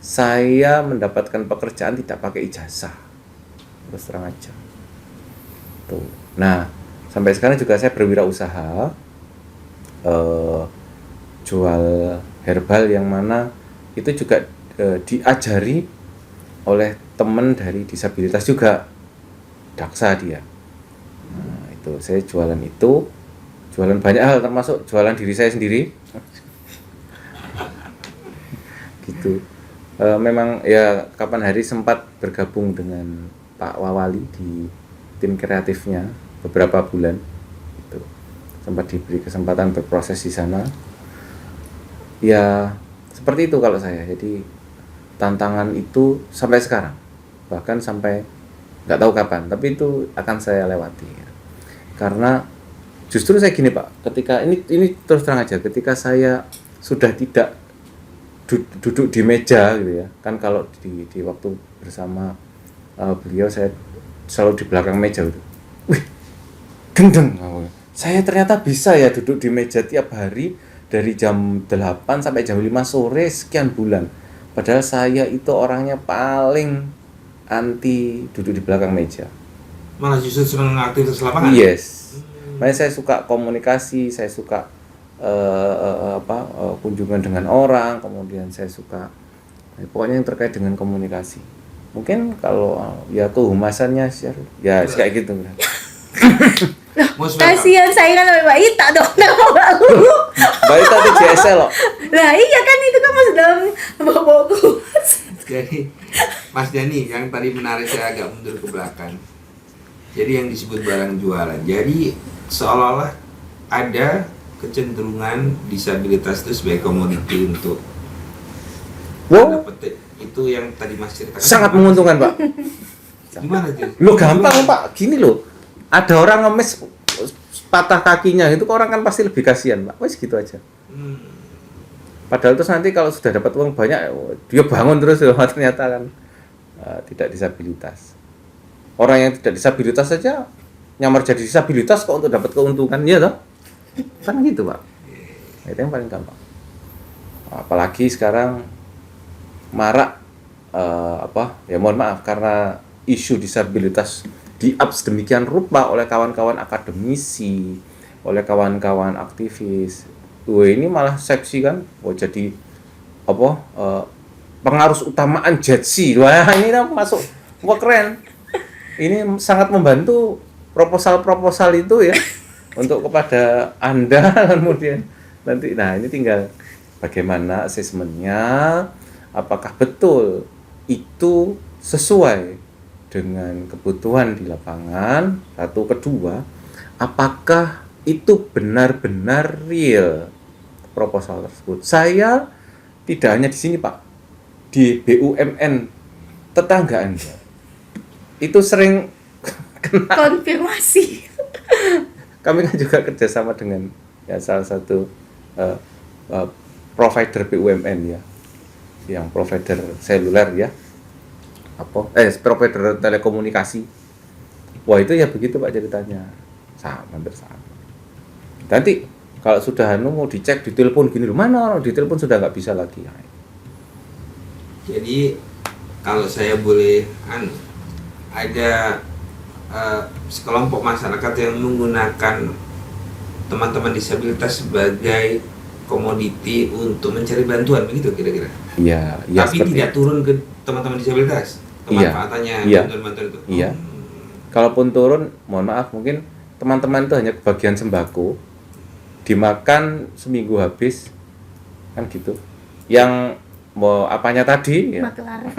Saya mendapatkan pekerjaan tidak pakai ijazah, terus terang aja. Tuh. Nah sampai sekarang juga saya berwirausaha, jual herbal yang mana itu juga diajari oleh teman dari disabilitas juga, daksa dia. Nah, itu saya jualan banyak hal, termasuk jualan diri saya sendiri. Gitu. Memang ya kapan hari sempat bergabung dengan Pak Wawali di tim kreatifnya beberapa bulan. Itu sempat diberi kesempatan berproses di sana. Ya seperti itu kalau saya. Jadi tantangan itu sampai sekarang, bahkan sampai nggak tahu kapan, tapi itu akan saya lewati. Karena justru saya gini Pak, ketika ini terus terang aja, ketika saya sudah tidak duduk di meja gitu ya, kan kalau di waktu bersama beliau saya selalu di belakang meja gitu. Wih, gendeng, saya ternyata bisa ya duduk di meja tiap hari dari jam 8 sampai jam 5 sore sekian bulan. Padahal saya itu orangnya paling anti duduk di belakang meja. Malah justru senang aktivitas lapangan? Yes. Makanya saya suka komunikasi, saya suka kunjungan dengan orang, kemudian saya suka pokoknya yang terkait dengan komunikasi. Mungkin kalau ya kehumasannya ya kayak gitu. Kasihan saya kan sama Mbak Ita dong, nama Mbak Lu. Mbak Ita di JSL loh. Lah iya kan itu kan masih dalam bawa-bawa. Jadi Mas Dani yang tadi menarik saya agak mundur ke belakang. Jadi yang disebut barang jualan. Jadi seolah-olah ada kecenderungan disabilitas itu sebagai komoditi untuk tanda petik. Itu yang tadi Mas ceritakan. Sangat menguntungkan Pak. Gimana tuh? Lo gampang Pak, gini loh. Ada orang ngemis patah kakinya, itu orang kan pasti lebih kasihan Pak. Wes gitu aja. Padahal terus nanti kalau sudah dapat uang banyak, dia bangun terus ternyata kan tidak disabilitas. Orang yang tidak disabilitas saja nyamar jadi disabilitas kok untuk dapat keuntungan, ya toh? Kan gitu Pak. Itu yang paling gampang. Apalagi sekarang marak ya mohon maaf karena isu disabilitas di-up sedemikian rupa oleh kawan-kawan akademisi, oleh kawan-kawan aktivis. Ini malah seksi kan, jadi pengarus utamaan jetsi. Wah ini masuk, wah keren. Ini sangat membantu proposal itu ya untuk kepada Anda kemudian nanti. Nah ini tinggal bagaimana asesmennya, apakah betul itu sesuai dengan kebutuhan di lapangan. Satu, kedua, apakah itu benar-benar real proposal tersebut. Saya tidak hanya di sini Pak, di BUMN tetangga Anda itu sering Konfirmasi. kami kan juga kerjasama dengan ya salah satu provider BUMN ya, yang provider seluler ya, provider telekomunikasi. Wah itu ya begitu Pak ceritanya, hampir sama. Nanti kalau sudah mau dicek di telepon gini, loh mana orang di telepon sudah nggak bisa lagi. Jadi kalau saya boleh ada sekelompok masyarakat yang menggunakan teman-teman disabilitas sebagai komoditi untuk mencari bantuan, begitu kira-kira. Iya, Tapi tidak turun ke teman-teman disabilitas pemanfaatannya bantuan-bantuan itu. Iya. Kalaupun turun, mohon maaf mungkin teman-teman itu hanya kebagian sembako, dimakan seminggu habis, kan gitu. Yang mau apanya tadi? Ya. Makelar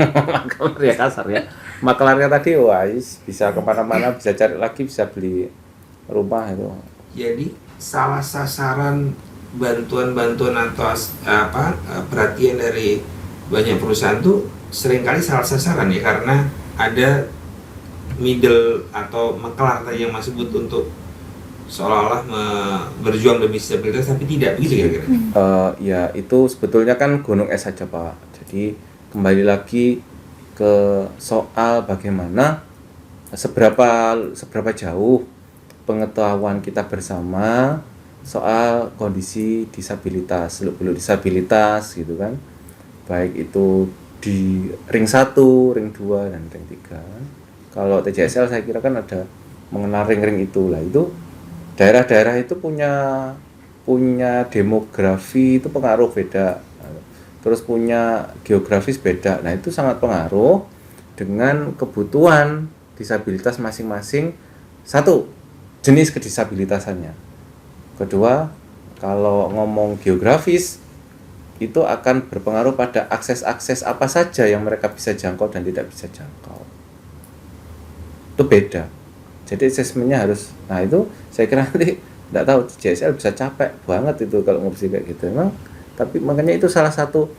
ya kasar ya. Makelarnya tadi, wah bisa kemana-mana, bisa cari lagi, bisa beli rumah itu. Jadi salah sasaran bantuan-bantuan atau perhatian dari banyak perusahaan tuh seringkali salah sasaran ya, karena ada middle atau makelar tadi yang Mas sebut untuk seolah-olah berjuang demi disabilitas, tapi tidak begitu kira-kira. Ya itu sebetulnya kan gunung es saja Pak. Jadi kembali lagi ke soal bagaimana seberapa jauh pengetahuan kita bersama soal kondisi disabilitas, seluk-beluk disabilitas gitu kan. Baik itu di ring 1, ring 2 dan ring 3. Kalau TJSL saya kira kan ada mengenal ring-ring itu. Lah itu daerah-daerah itu punya demografi itu pengaruh beda. Terus punya geografis beda. Nah, itu sangat pengaruh dengan kebutuhan disabilitas masing-masing. Satu, jenis kedisabilitasannya. Kedua, kalau ngomong geografis itu akan berpengaruh pada akses-akses apa saja yang mereka bisa jangkau dan tidak bisa jangkau. Itu beda. Jadi asesmennya harus, nah itu saya kira nanti tidak tahu JSL bisa capek banget itu kalau ngurusin kayak gitu. Memang, tapi makanya itu salah satu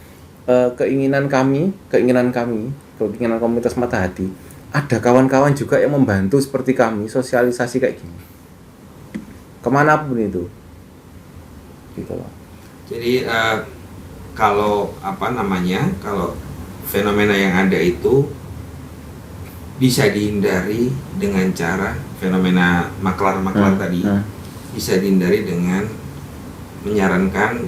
keinginan komunitas Mata Hati. Ada kawan-kawan juga yang membantu seperti kami sosialisasi kayak gini. Kemanapun itu, gitu loh. Jadi kalau kalau fenomena yang ada itu bisa dihindari dengan cara fenomena maklar tadi bisa dihindari dengan menyarankan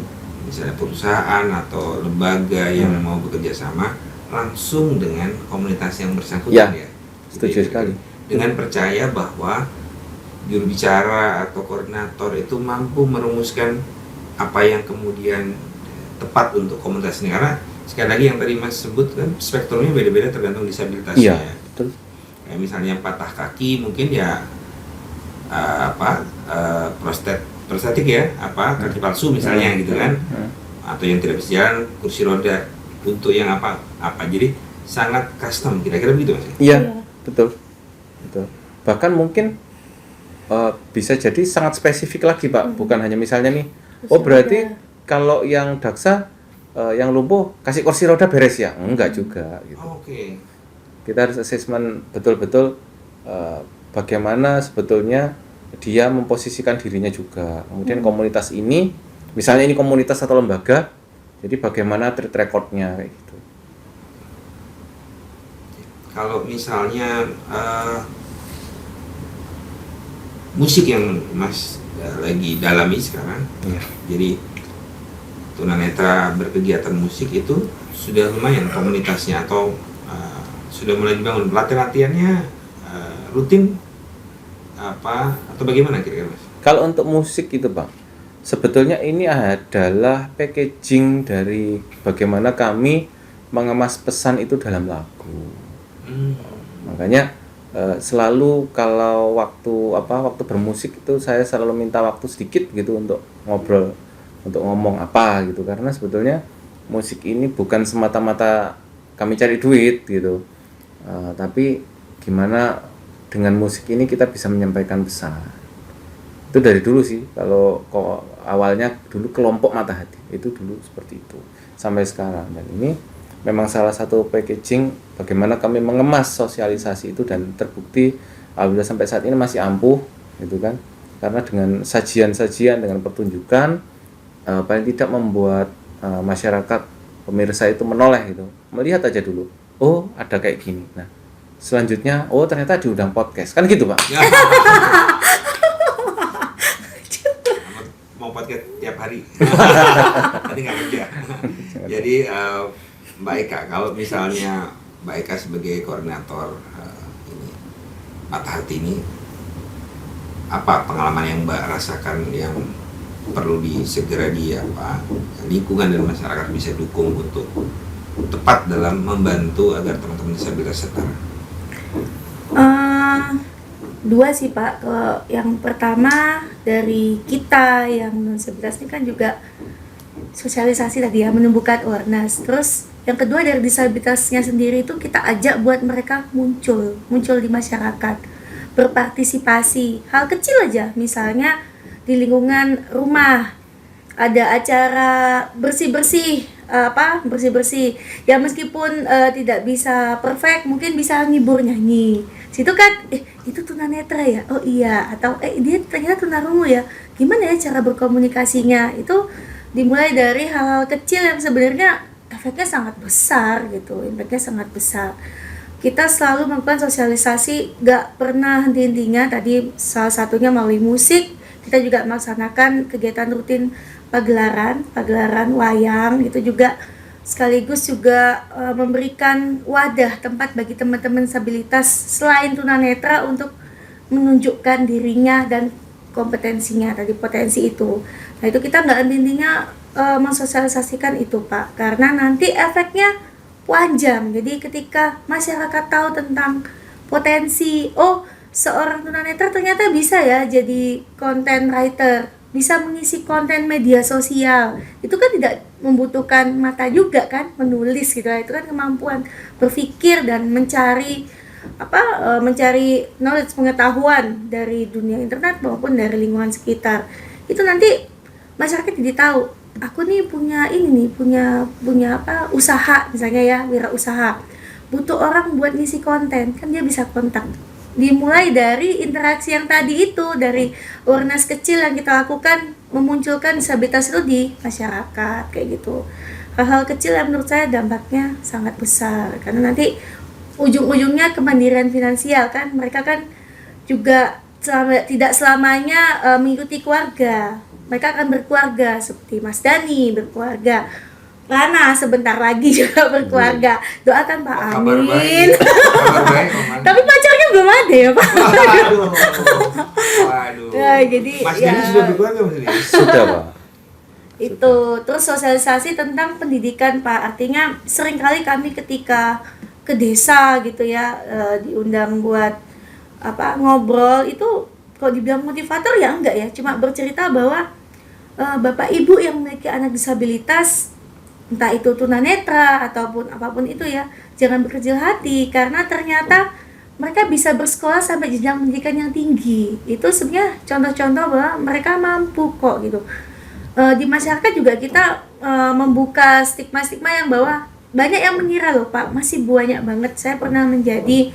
misalnya perusahaan atau lembaga yang mau bekerja sama langsung dengan komunitas yang bersangkutan ya. Setuju sekali. Dengan percaya bahwa juru bicara atau koordinator itu mampu merumuskan apa yang kemudian tepat untuk komunitas ini, karena sekali lagi yang tadi Mas sebut kan spektrumnya beda-beda tergantung disabilitasnya. Iya, betul. Kayak misalnya patah kaki mungkin ya prostetik ya, kaki palsu misalnya gitu kan, atau yang tidak bisa jalan kursi roda untuk yang apa. Jadi sangat custom, kira-kira begitu Mas. Iya, betul. Bahkan mungkin bisa jadi sangat spesifik lagi Pak, bukan hanya misalnya nih, berarti kalau yang daksa yang lumpuh kasih kursi roda beres ya, enggak juga gitu. Oke. Kita harus assessment betul-betul bagaimana sebetulnya dia memposisikan dirinya juga. Kemudian komunitas ini, misalnya ini komunitas atau lembaga, jadi bagaimana track record-nya kayak gitu. Kalau misalnya musik yang Mas lagi dalami sekarang, jadi tunanetra berkegiatan musik itu sudah lumayan komunitasnya atau sudah mulai dibangun, latihannya rutin atau bagaimana kira-kira Mas? Kalau untuk musik itu Bang, sebetulnya ini adalah packaging dari bagaimana kami mengemas pesan itu dalam lagu. Makanya selalu kalau waktu bermusik itu saya selalu minta waktu sedikit gitu untuk ngobrol, untuk ngomong apa gitu, karena sebetulnya musik ini bukan semata-mata kami cari duit gitu, tapi gimana dengan musik ini kita bisa menyampaikan pesan. Itu Itu dari dulu sih, kalau awalnya dulu kelompok mata hati itu dulu seperti itu sampai sekarang. Dan ini memang salah satu packaging bagaimana kami mengemas sosialisasi itu, dan terbukti alhamdulillah sampai saat ini masih ampuh gitu kan, karena dengan sajian-sajian, dengan pertunjukan paling tidak membuat masyarakat pemirsa itu menoleh gitu, melihat aja dulu, oh ada kayak gini, nah selanjutnya oh ternyata diundang podcast kan gitu Pak. Ya. Mau podcast tiap hari. Tadi nggak kerja. Jadi Mbak Eka, kalau misalnya Mbak Eka sebagai koordinator ini Patah Hati ini, apa pengalaman yang Mbak rasakan yang perlu segera lingkungan dan masyarakat bisa dukung untuk tepat dalam membantu agar teman-teman disabilitas setara? Dua sih Pak. Yang pertama dari kita yang disabilitas ini kan juga sosialisasi tadi ya, menumbuhkan awareness. Terus yang kedua dari disabilitasnya sendiri itu kita ajak buat mereka muncul di masyarakat, berpartisipasi. Hal kecil aja, misalnya di lingkungan rumah ada acara bersih-bersih ya, meskipun tidak bisa perfect, mungkin bisa ngibur nyanyi. Situ kan itu tunanetra ya, oh iya, atau dia ternyata tunarungu ya, gimana ya cara berkomunikasinya. Itu dimulai dari hal-hal kecil yang sebenarnya efeknya sangat besar gitu, impactnya sangat besar. Kita selalu melakukan sosialisasi, gak pernah henti-hentinya. Tadi salah satunya melalui musik. Kita juga melaksanakan kegiatan rutin pagelaran wayang, itu juga sekaligus juga memberikan wadah tempat bagi teman-teman disabilitas selain tunanetra untuk menunjukkan dirinya dan kompetensinya, tadi potensi itu. Nah itu kita nggak henti-hentinya mensosialisasikan itu Pak, karena nanti efeknya panjang. Jadi ketika masyarakat tahu tentang potensi, oh seorang tunanetra ternyata bisa ya jadi content writer, bisa mengisi konten media sosial. Itu kan tidak membutuhkan mata juga kan, menulis gitu. Itu kan kemampuan berpikir dan mencari knowledge, pengetahuan dari dunia internet maupun dari lingkungan sekitar. Itu nanti masyarakat jadi tahu, aku nih punya usaha misalnya ya, wirausaha. Butuh orang buat ngisi konten, kan dia bisa kontak. Dimulai dari interaksi yang tadi itu, dari awareness kecil yang kita lakukan, memunculkan disabilitas itu di masyarakat kayak gitu. Hal-hal kecil yang menurut saya dampaknya sangat besar, karena nanti ujung-ujungnya kemandirian finansial kan. Mereka kan juga tidak selamanya mengikuti keluarga, mereka akan berkeluarga seperti Mas Dani berkeluarga, Rana sebentar lagi juga berkeluarga. Doakan Pak, amin. Tapi pacarnya belum ada ya Pak. Waduh. Nah, jadi Mas ya, Dani sudah berkeluarga Mas Dani? Sudah Pak. itu. Terus sosialisasi tentang pendidikan Pak. Artinya seringkali kami ketika ke desa gitu ya, diundang buat ngobrol, itu kalau dibilang motivator ya enggak ya, cuma bercerita bahwa bapak ibu yang memiliki anak disabilitas, entah itu tunanetra ataupun apapun itu ya, jangan berkecil hati, karena ternyata mereka bisa bersekolah sampai jenjang pendidikan yang tinggi. Itu sebenarnya contoh-contoh bahwa mereka mampu kok gitu. Di masyarakat juga kita membuka stigma-stigma yang bahwa banyak yang mengira loh Pak, masih banyak banget. Saya pernah menjadi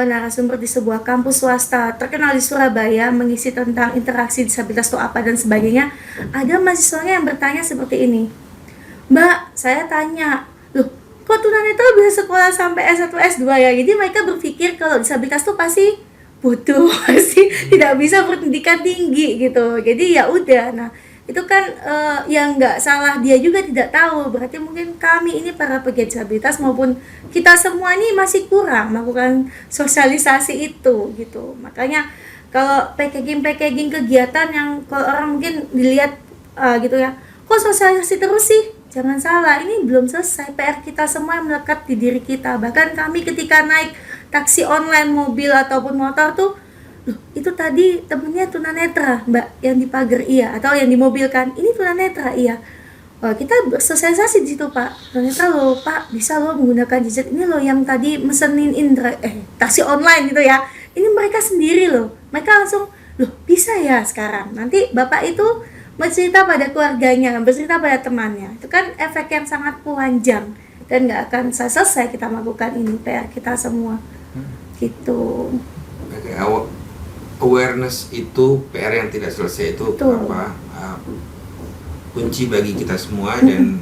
narasumber di sebuah kampus swasta terkenal di Surabaya, mengisi tentang interaksi disabilitas itu apa dan sebagainya. Ada mahasiswanya yang bertanya seperti ini, Mbak, saya tanya, loh kok tunanetra bisa sekolah sampai S1, S2 ya? Jadi mereka berpikir kalau disabilitas tuh pasti butuh, pasti tidak bisa berpendidikan tinggi gitu. Jadi ya udah, nah itu kan yang nggak salah, dia juga tidak tahu. Berarti mungkin kami ini para pegiat disabilitas maupun kita semua ini masih kurang melakukan sosialisasi itu gitu. Makanya kalau packaging kegiatan yang kalau orang mungkin dilihat gitu ya, kok sosialisasi terus sih? Jangan salah, ini belum selesai. PR kita semua yang melekat di diri kita. Bahkan kami ketika naik taksi online, mobil ataupun motor tuh, loh, itu tadi temennya tunanetra Mbak, yang di pagar iya, atau yang di mobil kan, ini tunanetra iya. Kita bersosialisasi di situ Pak, tunanetra loh Pak, bisa loh menggunakan gadget ini loh, yang tadi mesenin taksi online gitu ya. Ini mereka sendiri loh, mereka langsung loh bisa ya sekarang. Nanti bapak itu bercerita pada keluarganya, bercerita pada temannya. Itu kan efek yang sangat panjang dan nggak akan selesai kita melakukan ini PR kita semua. Gitu. Oke, awareness itu PR yang tidak selesai itu Betul. kunci bagi kita semua dan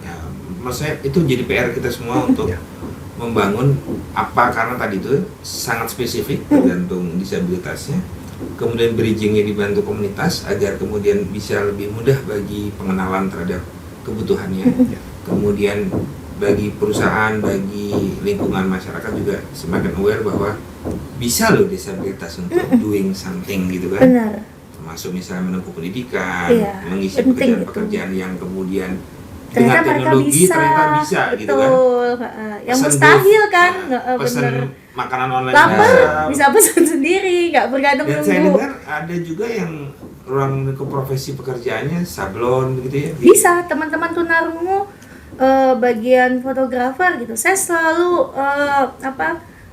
maksudnya itu jadi PR kita semua untuk membangun karena tadi itu sangat spesifik tergantung disabilitasnya, kemudian bridgingnya dibantu komunitas agar kemudian bisa lebih mudah bagi pengenalan terhadap kebutuhannya, kemudian bagi perusahaan, bagi lingkungan masyarakat juga semakin aware bahwa bisa loh disabilitas untuk doing something gitu kan. Benar. Termasuk misalnya menempuh pendidikan, Iya, mengisi penting pekerjaan-pekerjaan yang kemudian Ternyata dengan mereka teknologi bisa, ternyata bisa gitu kan. betul. Yang Pesan mustahil kan, pesan bener. makanan online Lapar bisa pesan sendiri, nggak bergantung dan saya nunggu. dengar ada juga yang ruang lingkup profesi pekerjaannya sablon gitu ya. Bisa teman-teman tunarungu bagian fotografer gitu. Saya selalu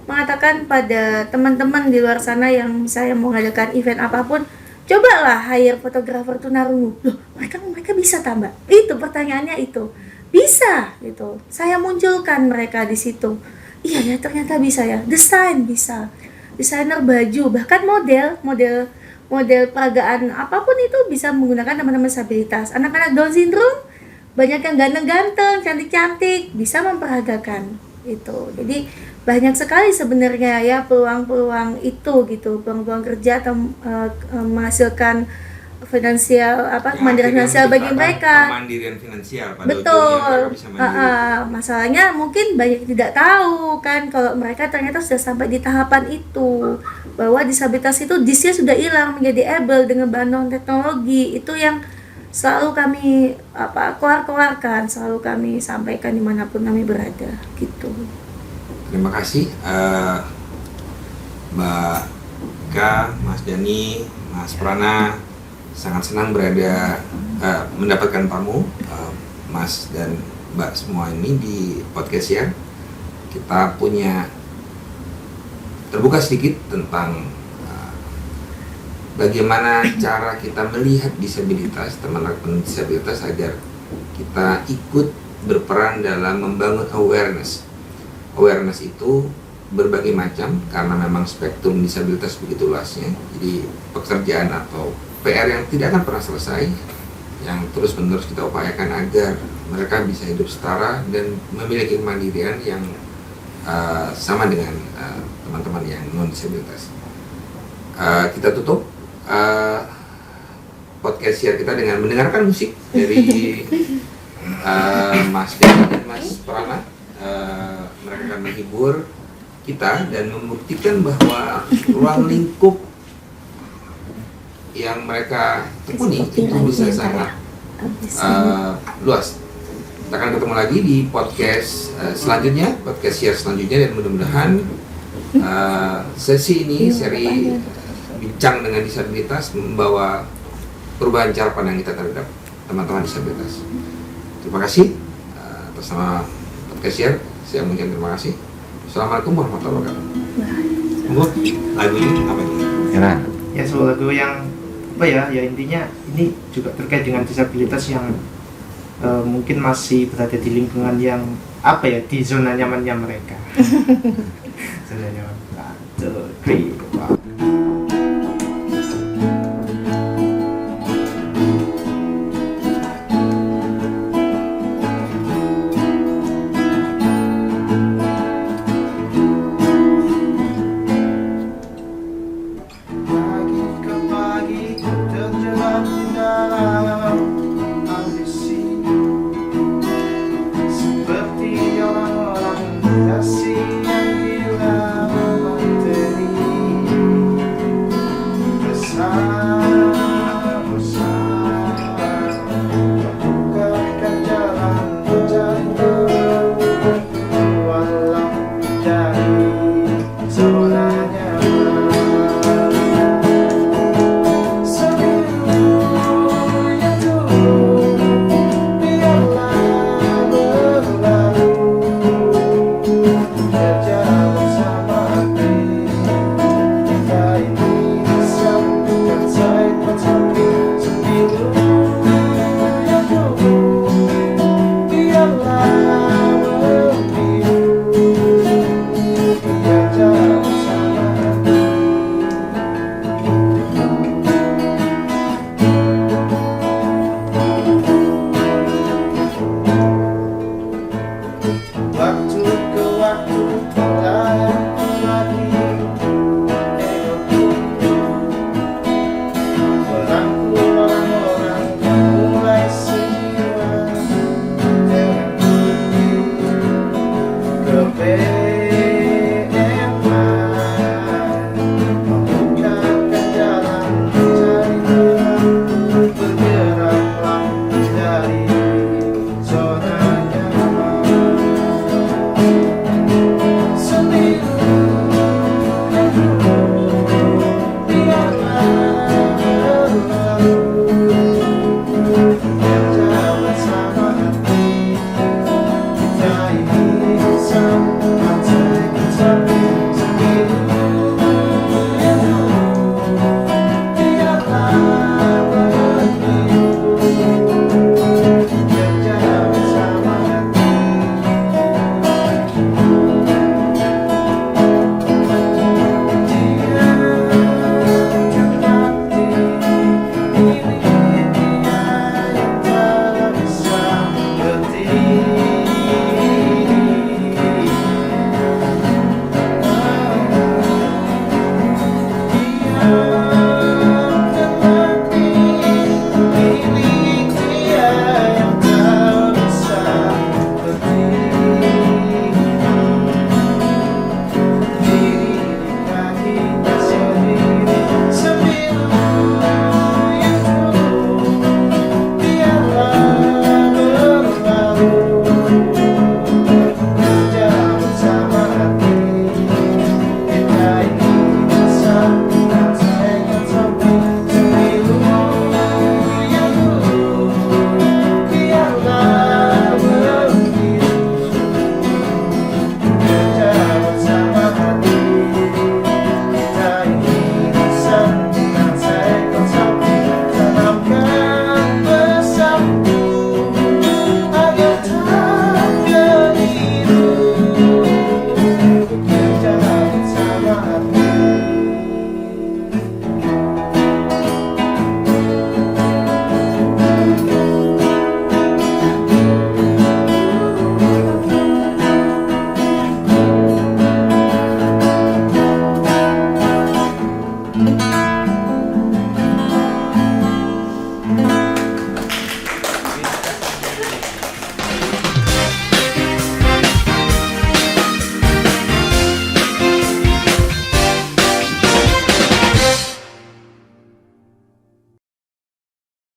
mengatakan pada teman-teman di luar sana yang saya mau ngadakan event apapun, cobalah hire fotografer tunarungu. Loh, mereka bisa tambah. Itu pertanyaannya itu. Bisa gitu. Saya munculkan mereka di situ. Iya ya, ternyata bisa ya. Desain bisa. Desainer baju, bahkan model peragaan apapun itu bisa menggunakan teman-teman disabilitas. Anak-anak Down syndrome banyak yang ganteng-ganteng, cantik-cantik, bisa memperagakan itu. Jadi banyak sekali sebenarnya ya peluang-peluang itu gitu, peluang-peluang kerja atau menghasilkan finansial kemandirian finansial bagi mereka. Kemandirian finansial pada Betul. ujungnya mereka bisa mandiri. Masalahnya mungkin banyak yang tidak tahu kan kalau mereka ternyata sudah sampai di tahapan itu, bahwa disabilitas itu disnya sudah hilang menjadi able dengan bantuan teknologi. Itu yang selalu kami keluarkan, selalu kami sampaikan dimanapun kami berada gitu. Terima kasih Mbak Ika, Mas Dani, Mas Prana. Sangat senang mendapatkan tamu Mas dan Mbak semua ini di podcast ya. Kita punya terbuka sedikit tentang bagaimana cara kita melihat disabilitas, teman-teman disabilitas agar kita ikut berperan dalam membangun awareness. Awareness itu berbagai macam karena memang spektrum disabilitas begitu luasnya. Jadi pekerjaan atau PR yang tidak akan pernah selesai, yang terus-menerus kita upayakan agar mereka bisa hidup setara dan memiliki kemandirian yang sama dengan teman-teman yang non disabilitas. Kita tutup podcast share kita dengan mendengarkan musik dari Mas Dani dan Mas Prana. Mereka akan menghibur kita dan membuktikan bahwa ruang lingkup yang mereka tekuni itu bisa sangat luas. Kita akan ketemu lagi di podcast selanjutnya, podcast share selanjutnya, dan mudah-mudahan sesi ini, seri bincang dengan disabilitas, membawa perubahan cara pandang kita terhadap teman-teman disabilitas. Terima kasih atas nama podcast share. Saya mengucapkan terima kasih. Assalamualaikum warahmatullahi wabarakatuh. Lagunya apa ini? Ya sebuah lagu yang ya intinya ini juga terkait dengan disabilitas yang mungkin masih berada di lingkungan yang di zona nyamannya mereka. Zona nyaman. 1, 2, 3, 4.